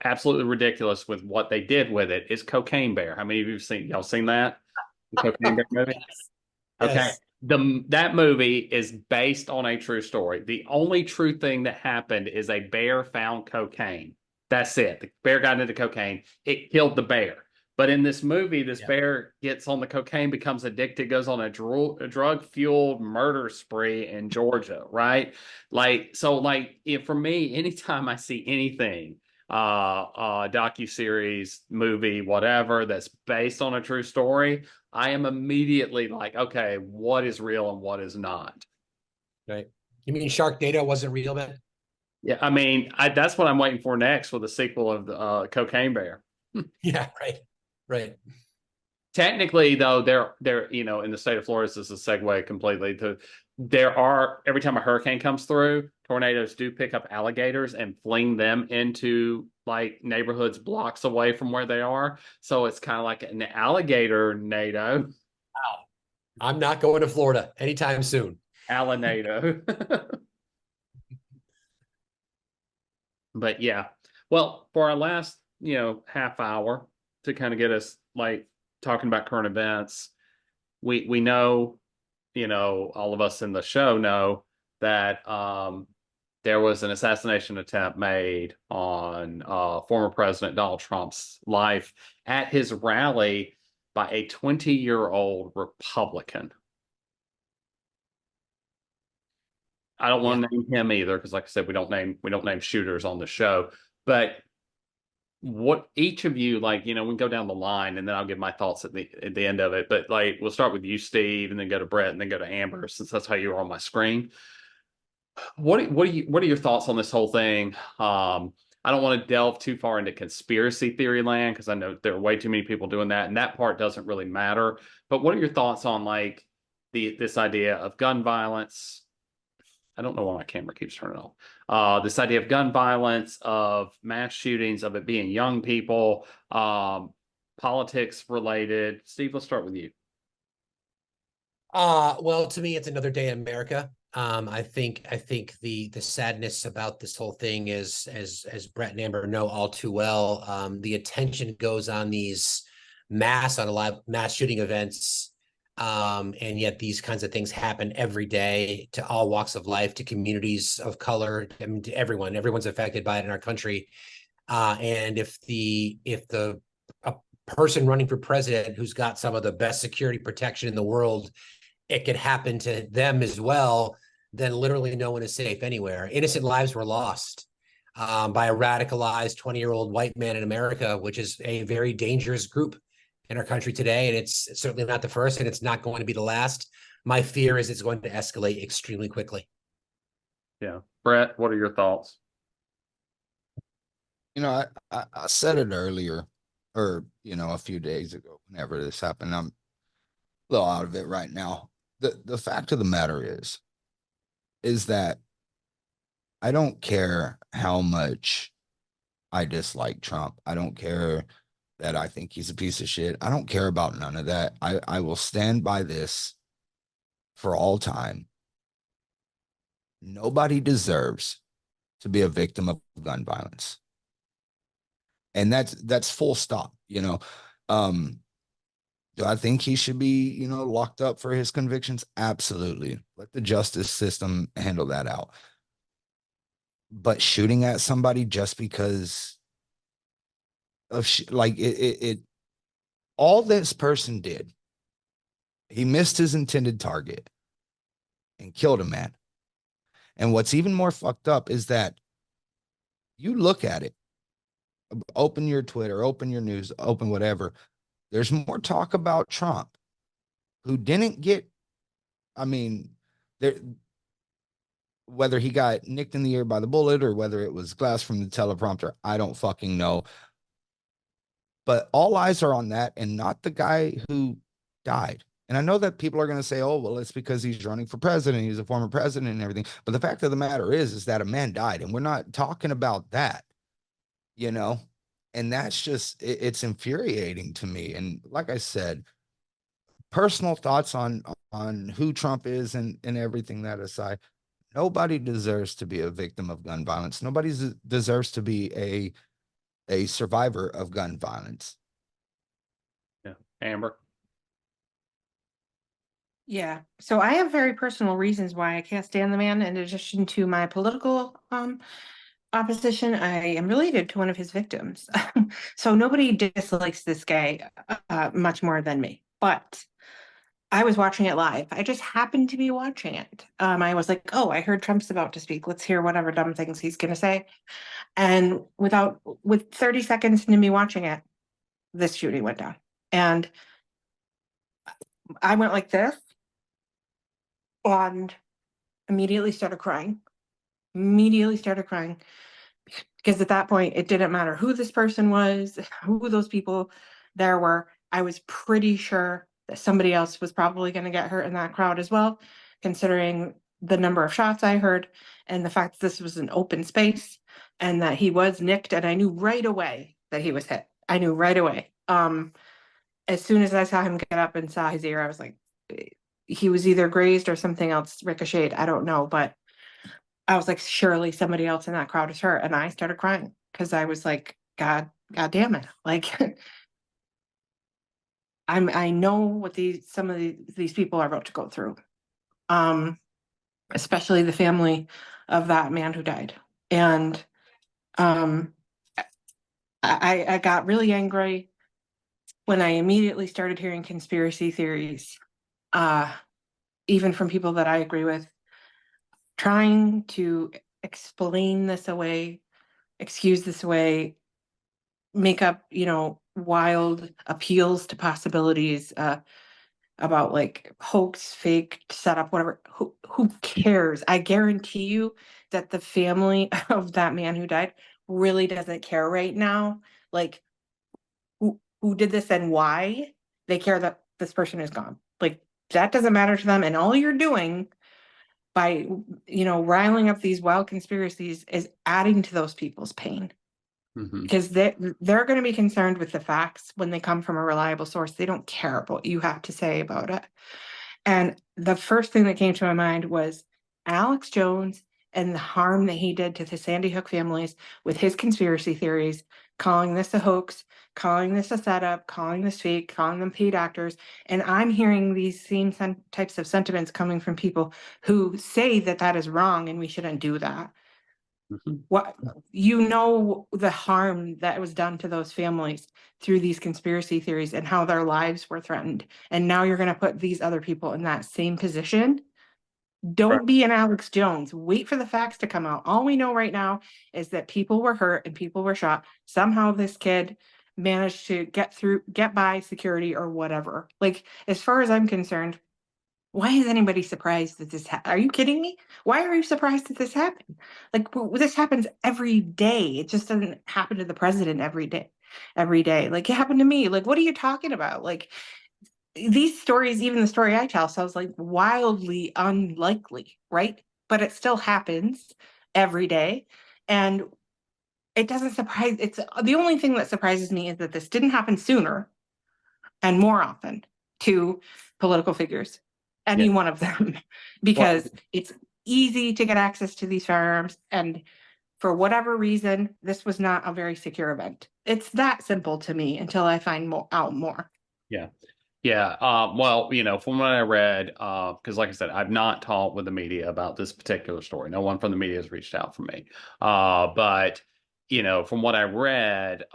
absolutely ridiculous with what they did with it is Cocaine Bear. How many of you y'all seen that? The Cocaine Bear movie? Okay. Yes. That movie is based on a true story. The only true thing that happened is a bear found cocaine. That's it. The bear got into cocaine. It killed the bear. But in this movie, this bear gets on the cocaine, becomes addicted, goes on a drug-fueled murder spree in Georgia, right? For me, anytime I see anything, docuseries, movie, whatever, that's based on a true story, I am immediately like, okay, what is real and what is not? Right. You mean Sharknado wasn't real, man? Yeah, I mean, that's what I'm waiting for next with the sequel of the Cocaine Bear. Yeah, right. Right. Technically, though, they're in the state of Florida, this is a segue completely to every time a hurricane comes through, tornadoes do pick up alligators and fling them into like neighborhoods blocks away from where they are. So it's kind of like an alligator nado. Wow. I'm not going to Florida anytime soon. Alanado. But yeah, well, for our last, half hour to kind of get us like talking about current events, we know, all of us in the show know that there was an assassination attempt made on former President Donald Trump's life at his rally by a 20-year-old Republican. I don't want to name him either because, like I said, we don't name shooters on the show. But what each of you, like, we can go down the line and then I'll give my thoughts at the end of it. But like, we'll start with you, Steve, and then go to Brett, and then go to Amber, since that's how you are on my screen. What are your thoughts on this whole thing? I don't want to delve too far into conspiracy theory land because I know there are way too many people doing that, and that part doesn't really matter. But what are your thoughts on like this idea of gun violence? I don't know why my camera keeps turning off. This idea of gun violence, of mass shootings, of it being young people, politics related. Steve, let's start with you. Well, to me, it's another day in America. I think the sadness about this whole thing is, as Brett and Amber know all too well, the attention goes on these mass shooting events. And yet these kinds of things happen every day to all walks of life, to communities of color, I mean, to everyone's affected by it in our country. And if a person running for president who's got some of the best security protection in the world, it could happen to them as well, then literally no one is safe anywhere. Innocent lives were lost by a radicalized 20-year-old white man in America, which is a very dangerous group in our country today. And it's certainly not the first, and it's not going to be the last. My fear is it's going to escalate extremely quickly. Yeah. Brett, what are your thoughts? I said it earlier, or, a few days ago, whenever this happened. I'm a little out of it right now. The fact of the matter is that I don't care how much I dislike Trump. I don't care that I think he's a piece of shit. I don't care about none of that. I will stand by this for all time. Nobody deserves to be a victim of gun violence. And that's full stop, Do I think he should be, locked up for his convictions? Absolutely. Let the justice system handle that out. But shooting at somebody just because of all this person did, he missed his intended target and killed a man. And what's even more fucked up is that you look at it, open your Twitter, open your news, open whatever. There's more talk about Trump, who didn't get, whether he got nicked in the ear by the bullet or whether it was glass from the teleprompter, I don't fucking know. But all eyes are on that and not the guy who died. And I know that people are going to say, oh, well, it's because he's running for president. He's a former president and everything. But the fact of the matter is that a man died, and we're not talking about that, And that's just, it's infuriating to me. And like I said, personal thoughts on who Trump is and everything that aside, nobody deserves to be a victim of gun violence. Nobody deserves to be a survivor of gun violence. Yeah. Amber? Yeah. So I have very personal reasons why I can't stand the man. In addition to my political opposition, I am related to one of his victims. So nobody dislikes this guy much more than me. But I was watching it live. I just happened to be watching it. I was like, oh, I heard Trump's about to speak. Let's hear whatever dumb things he's going to say. And with 30 seconds into me watching it, this shooting went down. And I went like this and immediately started crying. Because at that point, it didn't matter who this person was, who those people there were. I was pretty sure that somebody else was probably going to get hurt in that crowd as well, considering the number of shots I heard and the fact that this was an open space and that he was nicked. And I knew right away that he was hit. I knew right away. As soon as I saw him get up and saw his ear, I was like, he was either grazed or something else ricocheted. I don't know, but I was like, surely somebody else in that crowd is hurt. And I started crying because I was like, God damn it. Like, I know what some of these people are about to go through. Especially the family of that man who died. And I got really angry when I immediately started hearing conspiracy theories, even from people that I agree with, trying to explain this away, excuse this away, make up, wild appeals to possibilities about like hoax, fake, setup, whatever. Who cares? I guarantee you that the family of that man who died really doesn't care right now. Like who did this and why. They care that this person is gone. Like that doesn't matter to them. And all you're doing by, riling up these wild conspiracies is adding to those people's pain. Because they're going to be concerned with the facts when they come from a reliable source. They don't care about what you have to say about it. And the first thing that came to my mind was Alex Jones and the harm that he did to the Sandy Hook families with his conspiracy theories, calling this a hoax, calling this a setup, calling this fake, calling them paid actors. And I'm hearing these same types of sentiments coming from people who say that that is wrong and we shouldn't do that. What the harm that was done to those families through these conspiracy theories and how their lives were threatened. And now you're going to put these other people in that same position. Don't be an Alex Jones. Wait for the facts to come out. All we know right now is that people were hurt and people were shot. Somehow this kid managed to get by security or whatever. Like, as far as I'm concerned, why is anybody surprised that this are you kidding me? Why are you surprised that this happened? Like this happens every day. It just doesn't happen to the president every day. Like it happened to me. Like, what are you talking about? Like these stories, even the story I tell, sounds like wildly unlikely, right? But it still happens every day. And it doesn't surprise. It's the only thing that surprises me is that this didn't happen sooner and more often to political figures. Any one of them, because it's easy to get access to these firearms. And for whatever reason, this was not a very secure event. It's that simple to me until I find out more. Yeah. Yeah. Well, from what I read, because like I said, I've not talked with the media about this particular story. No one from the media has reached out for me. But from what I read,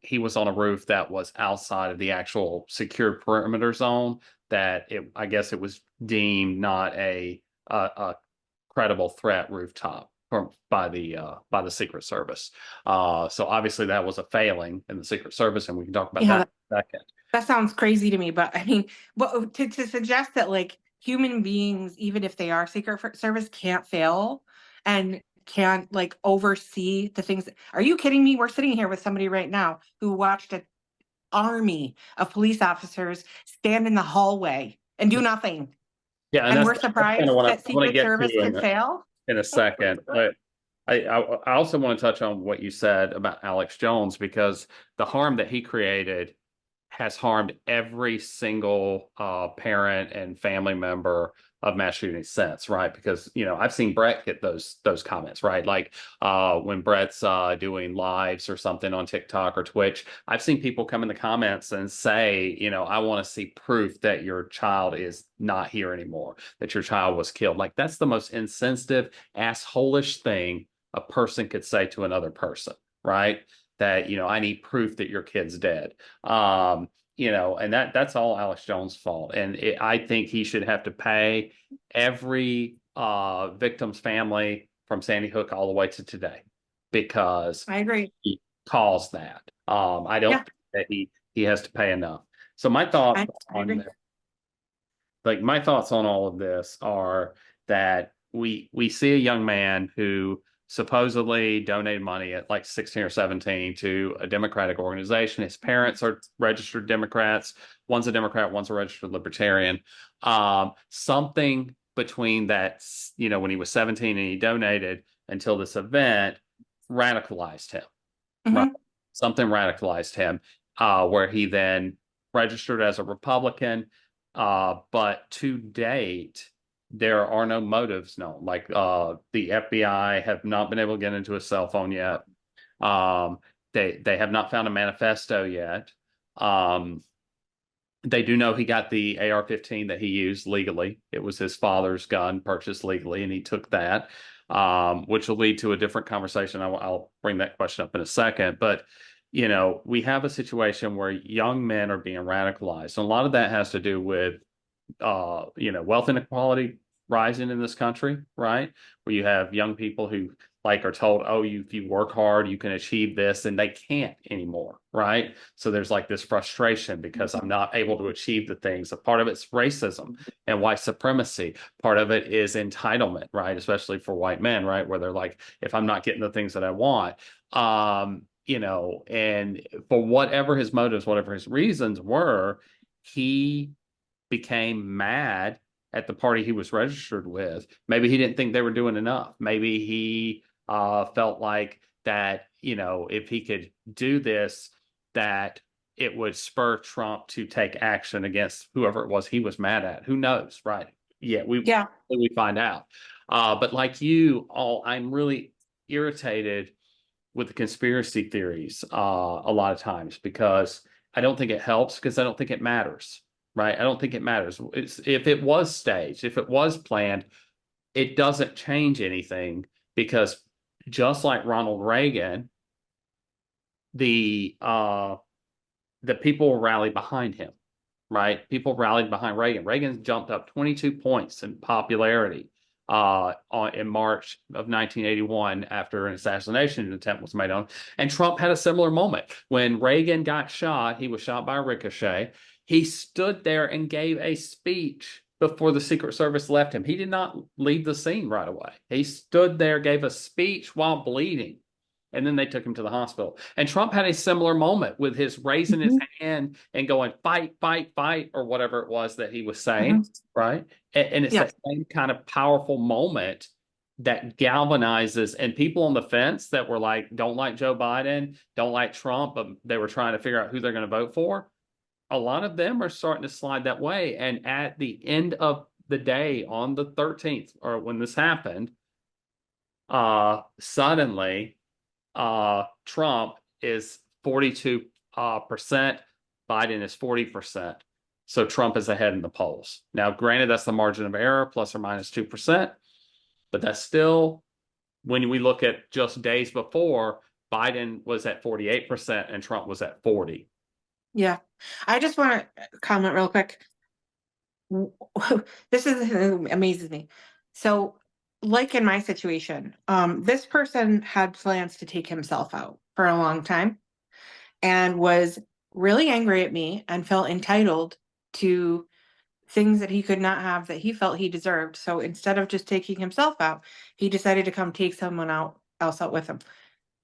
he was on a roof that was outside of the actual secured perimeter zone, that I guess it was deemed not a credible threat rooftop by the Secret Service. So obviously that was a failing in the Secret Service, and we can talk about that in a second. That sounds crazy to me, but I mean, to suggest that like human beings, even if they are Secret Service, can't fail and can't like oversee the things. Are you kidding me? We're sitting here with somebody right now who watched an army of police officers stand in the hallway and do nothing. Yeah, and we're surprised that Secret Service can fail in a second. But I also want to touch on what you said about Alex Jones, because the harm that he created has harmed every single parent and family member of mass shootings since, right? Because I've seen Brett get those comments, right? Like when Brett's doing lives or something on TikTok or Twitch, I've seen people come in the comments and say, I want to see proof that your child is not here anymore, that your child was killed. Like that's the most insensitive, assholish thing a person could say to another person, right? That I need proof that your kid's dead. And that's all Alex Jones' fault. And I think he should have to pay every victim's family from Sandy Hook all the way to today, because I agree. He caused that. I don't think that he has to pay enough. So my thoughts my thoughts on all of this are that we see a young man who supposedly donated money at like 16 or 17 to a Democratic organization. His parents are registered Democrats. One's a Democrat, one's a registered Libertarian. Something between that, when he was 17 and he donated until this event, radicalized him. Right? Something radicalized him, where he then registered as a Republican. But to date, there are no motives known. Like the FBI have not been able to get into his cell phone yet. They have not found a manifesto yet. They do know he got the AR-15 that he used legally. It was his father's gun, purchased legally, and he took that, which will lead to a different conversation. I'll bring that question up in a second. But, you know, we have a situation where young men are being radicalized. And a lot of that has to do with, you know, wealth inequality rising in this country, right? Where you have young people who like are told, oh, if you work hard, you can achieve this, and they can't anymore, right? So there's like this frustration because I'm not able to achieve the things. A part of it's racism and white supremacy. Part of it is entitlement, right? Especially for white men, right? Where they're like, if I'm not getting the things that I want, you know, and for whatever his motives, whatever his reasons were, he became mad at the party he was registered with. Maybe he didn't think they were doing enough. Maybe he felt like that, you know, if he could do this, that it would spur Trump to take action against whoever it was he was mad at. Who knows, right? Yeah, we find out. But like you all, I'm really irritated with the conspiracy theories a lot of times because I don't think it helps, because I don't think it matters, right? I don't think it matters. If it was staged, if it was planned, it doesn't change anything, because just like Ronald Reagan, the people will rally behind him, right? People rallied behind Reagan. Reagan jumped up 22 points in popularity in March of 1981 after an assassination attempt was made on. And Trump had a similar moment. When Reagan got shot, he was shot by a ricochet. He stood there and gave a speech before the Secret Service left him. He did not leave the scene right away. He stood there, gave a speech while bleeding, and then they took him to the hospital. And Trump had a similar moment with his raising his hand and going, fight, fight, fight, or whatever it was that he was saying, right? And it's that same kind of powerful moment that galvanizes, and people on the fence that were like, don't like Joe Biden, don't like Trump, but they were trying to figure out who they're going to vote for. A lot of them are starting to slide that way. And at the end of the day, on the 13th, or when this happened, suddenly Trump is 42%, Biden is 40%. So Trump is ahead in the polls. Now, granted, that's the margin of error, plus or minus 2%, but that's still, when we look at just days before, Biden was at 48% and Trump was at 40%. Yeah. I just want to comment real quick. This amazes me. So, like in my situation, this person had plans to take himself out for a long time and was really angry at me and felt entitled to things that he could not have that he felt he deserved. So instead of just taking himself out, he decided to come take someone else out with him.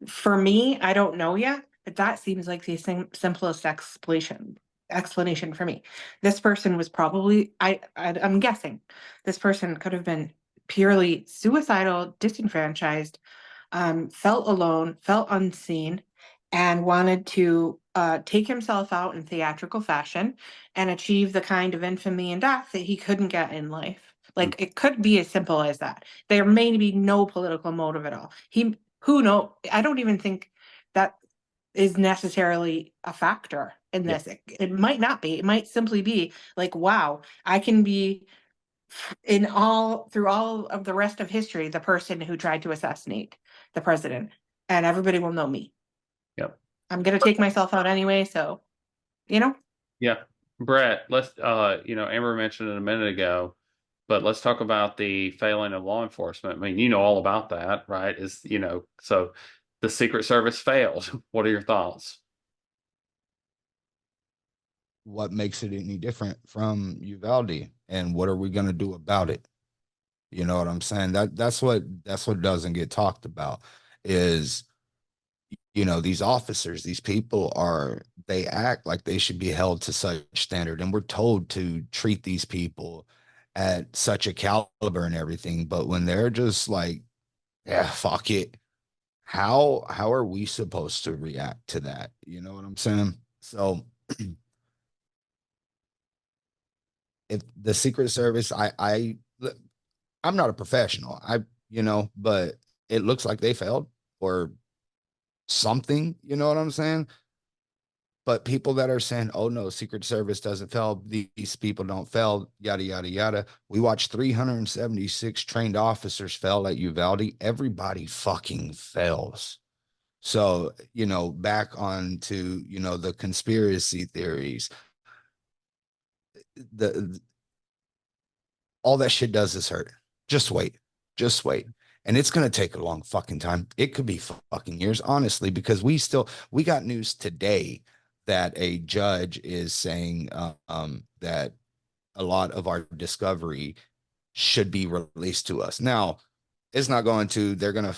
For me, I don't know yet, but that seems like the simplest explanation for me. This person was probably, I'm guessing, this person could have been purely suicidal, disenfranchised, felt alone, felt unseen, and wanted to take himself out in theatrical fashion and achieve the kind of infamy and death that he couldn't get in life. Like, it could be as simple as that. There may be no political motive at all. Who knows? I don't even think that is necessarily a factor in this. It might not be. It might simply be like, wow, I can be through all of the rest of history, the person who tried to assassinate the president, and everybody will know me. Yep. I'm gonna take myself out anyway, so Yeah. Brett, let's Amber mentioned it a minute ago, but let's talk about the failing of law enforcement. I mean, you know all about that, right? So the Secret Service failed. What are your thoughts? What makes it any different from Uvalde, and what are we going to do about it? You know what I'm saying? That's what doesn't get talked about is, these officers, these people they act like they should be held to such standard, and we're told to treat these people at such a caliber and everything. But when they're just like, yeah, fuck it, how are we supposed to react to that? You know what I'm saying? So if the Secret Service, I'm not a professional. But it looks like they failed or something. You know what I'm saying? But people that are saying, "Oh no, Secret Service doesn't fail. These people don't fail." Yada yada yada. We watched 376 trained officers fail at Uvalde. Everybody fucking fails. So, back on to, the conspiracy theories. The all that shit does is hurt. Just wait. Just wait. And it's going to take a long fucking time. It could be fucking years, honestly, because we got news today that a judge is saying that a lot of our discovery should be released to us. Now, it's not going to, they're gonna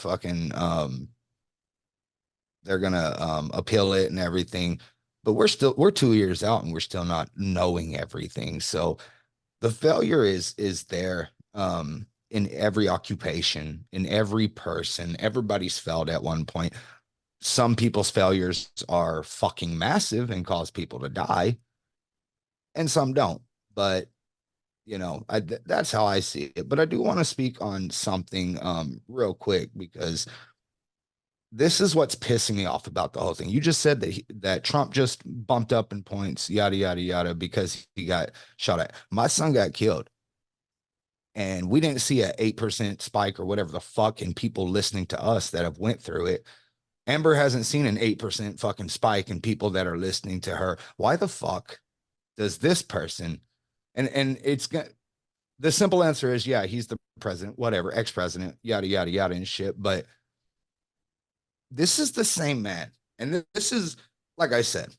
appeal it and everything, but we're 2 years out and we're still not knowing everything. So the failure is there in every occupation, in every person. Everybody's failed at one point. Some people's failures are fucking massive and cause people to die, and some don't. But that's how I see it. But I do want to speak on something real quick, because this is what's pissing me off about the whole thing. You just said that Trump just bumped up in points, yada yada yada, because he got shot at. My son got killed, and we didn't see an 8% spike or whatever the fuck in people listening to us that have went through it. Amber hasn't seen an 8% fucking spike in people that are listening to her. Why the fuck does this person? And it's the simple answer is, yeah, he's the president, whatever, ex-president, yada yada yada and shit. But this is the same man. And this is, like I said,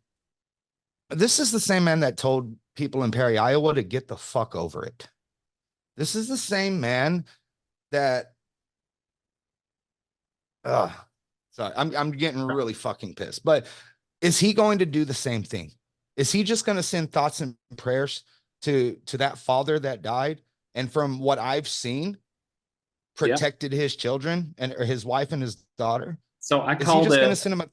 this is the same man that told people in Perry, Iowa to get the fuck over it. This is the same man that, sorry, I'm getting really fucking pissed. But is he going to do the same thing? Is he just going to send thoughts and prayers to that father that died? And from what I've seen, protected his children or his wife and his daughter. So I Is he call just going to this send him a?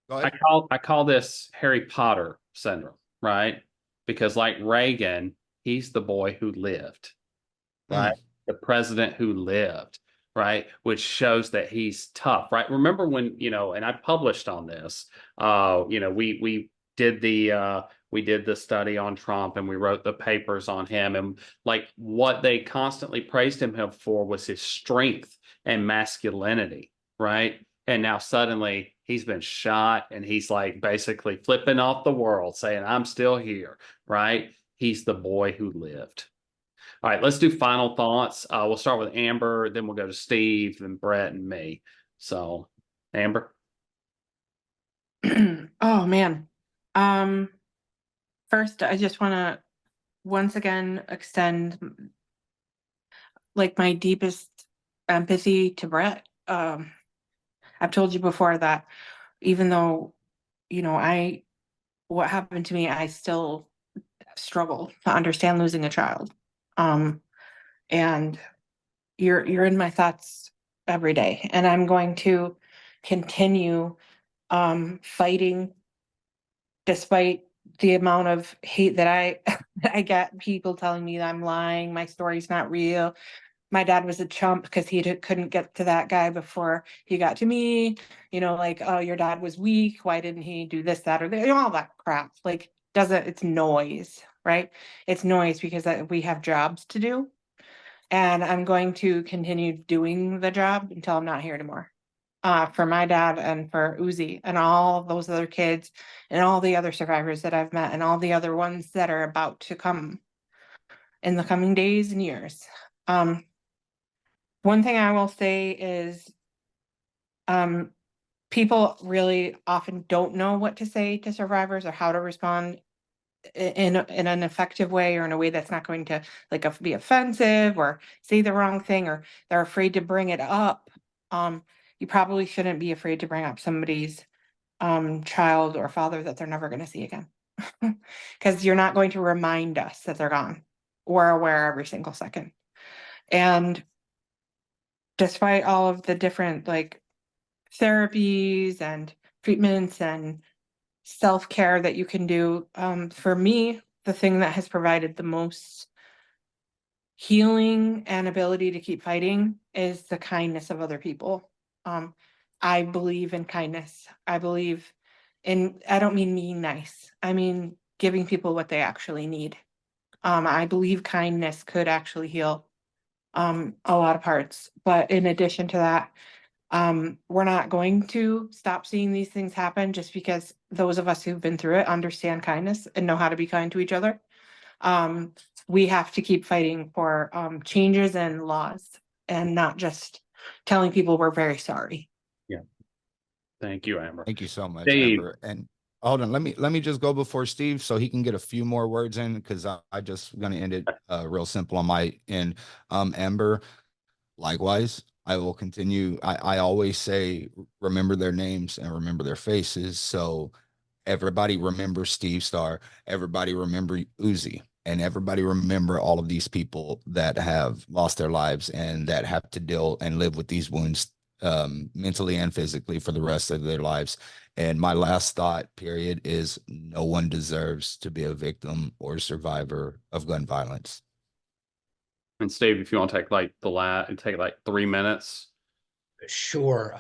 Go I ahead. call this Harry Potter syndrome, right? Because like Reagan, he's the boy who lived, right? The president who lived, right? Which shows that he's tough, right? Remember when, and I published on this, we did the study on Trump and we wrote the papers on him, and like what they constantly praised him for was his strength and masculinity, right? And now suddenly he's been shot and he's like basically flipping off the world saying, I'm still here, right? He's the boy who lived. All right, let's do final thoughts. We'll start with Amber, then we'll go to Steve, then Brett and me. So, Amber. Oh man. First, I just want to once again extend like my deepest empathy to Brett. I've told you before that even though, what happened to me, I still struggle to understand losing a child. And you're in my thoughts every day, and I'm going to continue fighting despite the amount of hate that I I get, people telling me that I'm lying, my story's not real. My dad was a chump because he couldn't get to that guy before he got to me. Like, oh, your dad was weak. Why didn't he do this, that, or that? All that crap. Like, it's noise, right? It's noise because we have jobs to do. And I'm going to continue doing the job until I'm not here anymore. For my dad and for Uzi and all those other kids and all the other survivors that I've met and all the other ones that are about to come in the coming days and years. One thing I will say is people really often don't know what to say to survivors or how to respond in an effective way or in a way that's not going to be offensive or say the wrong thing, or they're afraid to bring it up. You probably shouldn't be afraid to bring up somebody's child or father that they're never going to see again, because you're not going to remind us that they're gone. We're aware every single second. And despite all of the different therapies and treatments and self-care that you can do, for me, the thing that has provided the most healing and ability to keep fighting is the kindness of other people. I believe in kindness. I believe in, I don't mean being nice. I mean giving people what they actually need. I believe kindness could actually heal a lot of parts. But in addition to that, we're not going to stop seeing these things happen just because those of us who've been through it understand kindness and know how to be kind to each other. We have to keep fighting for changes and laws and not just telling people we're very sorry. Yeah. Thank you, Amber. Thank you so much, Steve. Amber. And hold on, let me just go before Steve so he can get a few more words in, because I just gonna end it real simple on my end. Amber, likewise, I will continue. I always say remember their names and remember their faces. So everybody remember Steve Starr, everybody remember Uzi, and everybody remember all of these people that have lost their lives and that have to deal and live with these wounds mentally and physically for the rest of their lives. And my last thought, period, is no one deserves to be a victim or survivor of gun violence. And Steve, if you want to take like take like 3 minutes. Sure.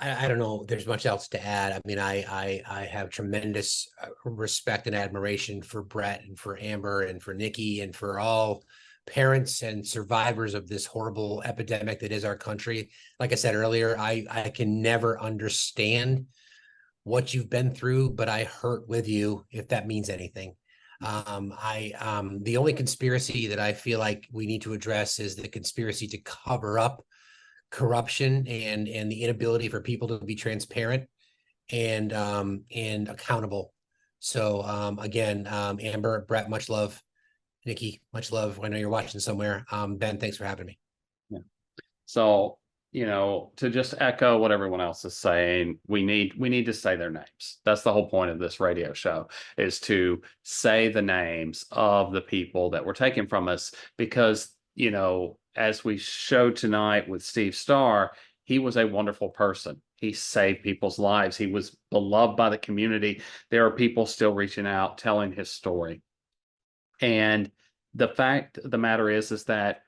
I don't know. There's much else to add. I mean, I have tremendous respect and admiration for Brett and for Amber and for Nikki and for all parents and survivors of this horrible epidemic that is our country. Like I said earlier, I can never understand what you've been through, but I hurt with you, if that means anything. The only conspiracy that I feel like we need to address is the conspiracy to cover up corruption and the inability for people to be transparent and accountable. So again, Amber, Brett, much love. Nikki, much love. I know you're watching somewhere. Ben, thanks for having me. Yeah. So, you know, to just echo what everyone else is saying, we need to say their names. That's the whole point of this radio show, is to say the names of the people that were taken from us, because, you know, as we showed tonight with Steve Starr, he was a wonderful person. He saved people's lives. He was beloved by the community. There are people still reaching out, telling his story. And the fact of the matter is that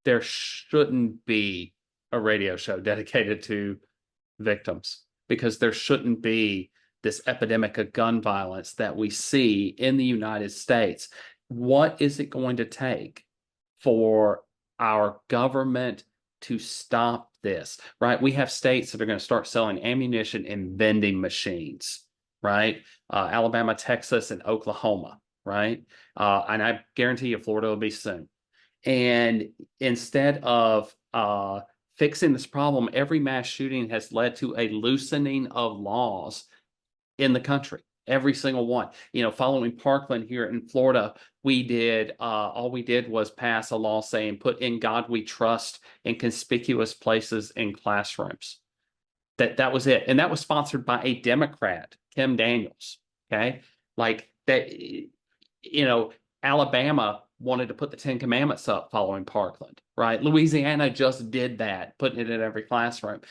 there shouldn't be a radio show dedicated to victims, because there shouldn't be this epidemic of gun violence that we see in the United States. What is it going to take for our government to stop this, right? We have states that are going to start selling ammunition in vending machines, right? Alabama, Texas, and Oklahoma, right? And I guarantee you Florida will be soon. And instead of fixing this problem, every mass shooting has led to a loosening of laws in the country. Every single one. You know, following Parkland here in Florida, we did all we did was pass a law saying put "In God We Trust" in conspicuous places in classrooms. That was it. And that was sponsored by a Democrat, Kim Daniels. Okay. Like that, you know, Alabama wanted to put the 10 Commandments up following Parkland, right? Louisiana just did that, putting it in every classroom.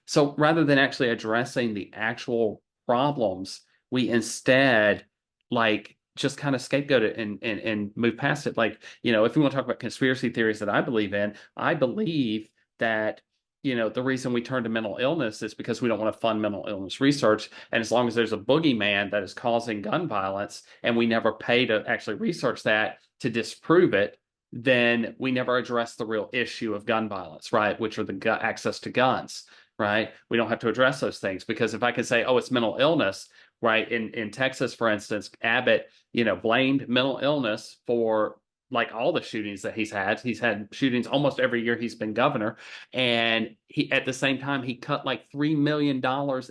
So rather than actually addressing the actual problems, we instead like just kind of scapegoat it and move past it. Like, you know, if we want to talk about conspiracy theories that I believe in, I believe that, you know, the reason we turn to mental illness is because we don't want to fund mental illness research. And as long as there's a boogeyman that is causing gun violence and we never pay to actually research that to disprove it, then we never address the real issue of gun violence, right? Which are the access to guns, right? We don't have to address those things, because if I can say, oh, it's mental illness, right? In Texas, for instance, Abbott, you know, blamed mental illness for like all the shootings that he's had. He's had shootings almost every year he's been governor. And he, at the same time, he cut like $3 million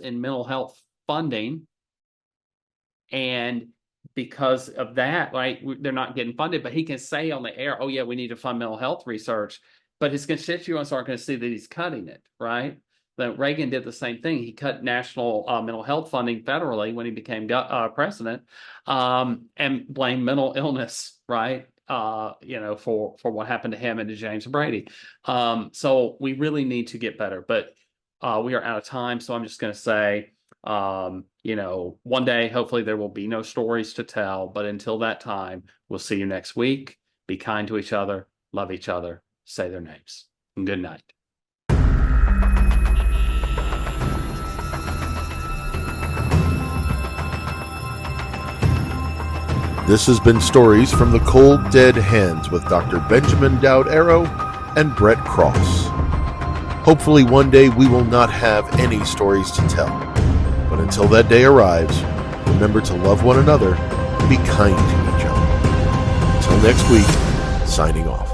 in mental health funding. And because of that, right, they're not getting funded, but he can say on the air, oh yeah, we need to fund mental health research, but his constituents aren't going to see that he's cutting it, right? That Reagan did the same thing. He cut national mental health funding federally when he became president, and blamed mental illness, right? You know, for what happened to him and to James Brady. So we really need to get better, but we are out of time. So I'm just going to say, you know, one day, hopefully there will be no stories to tell, but until that time, we'll see you next week. Be kind to each other, love each other, say their names. And good night. This has been Stories from the Cold Dead Hands with Dr. Benjamin Dowd-Arrow and Brett Cross. Hopefully one day we will not have any stories to tell. But until that day arrives, remember to love one another and be kind to each other. Until next week, signing off.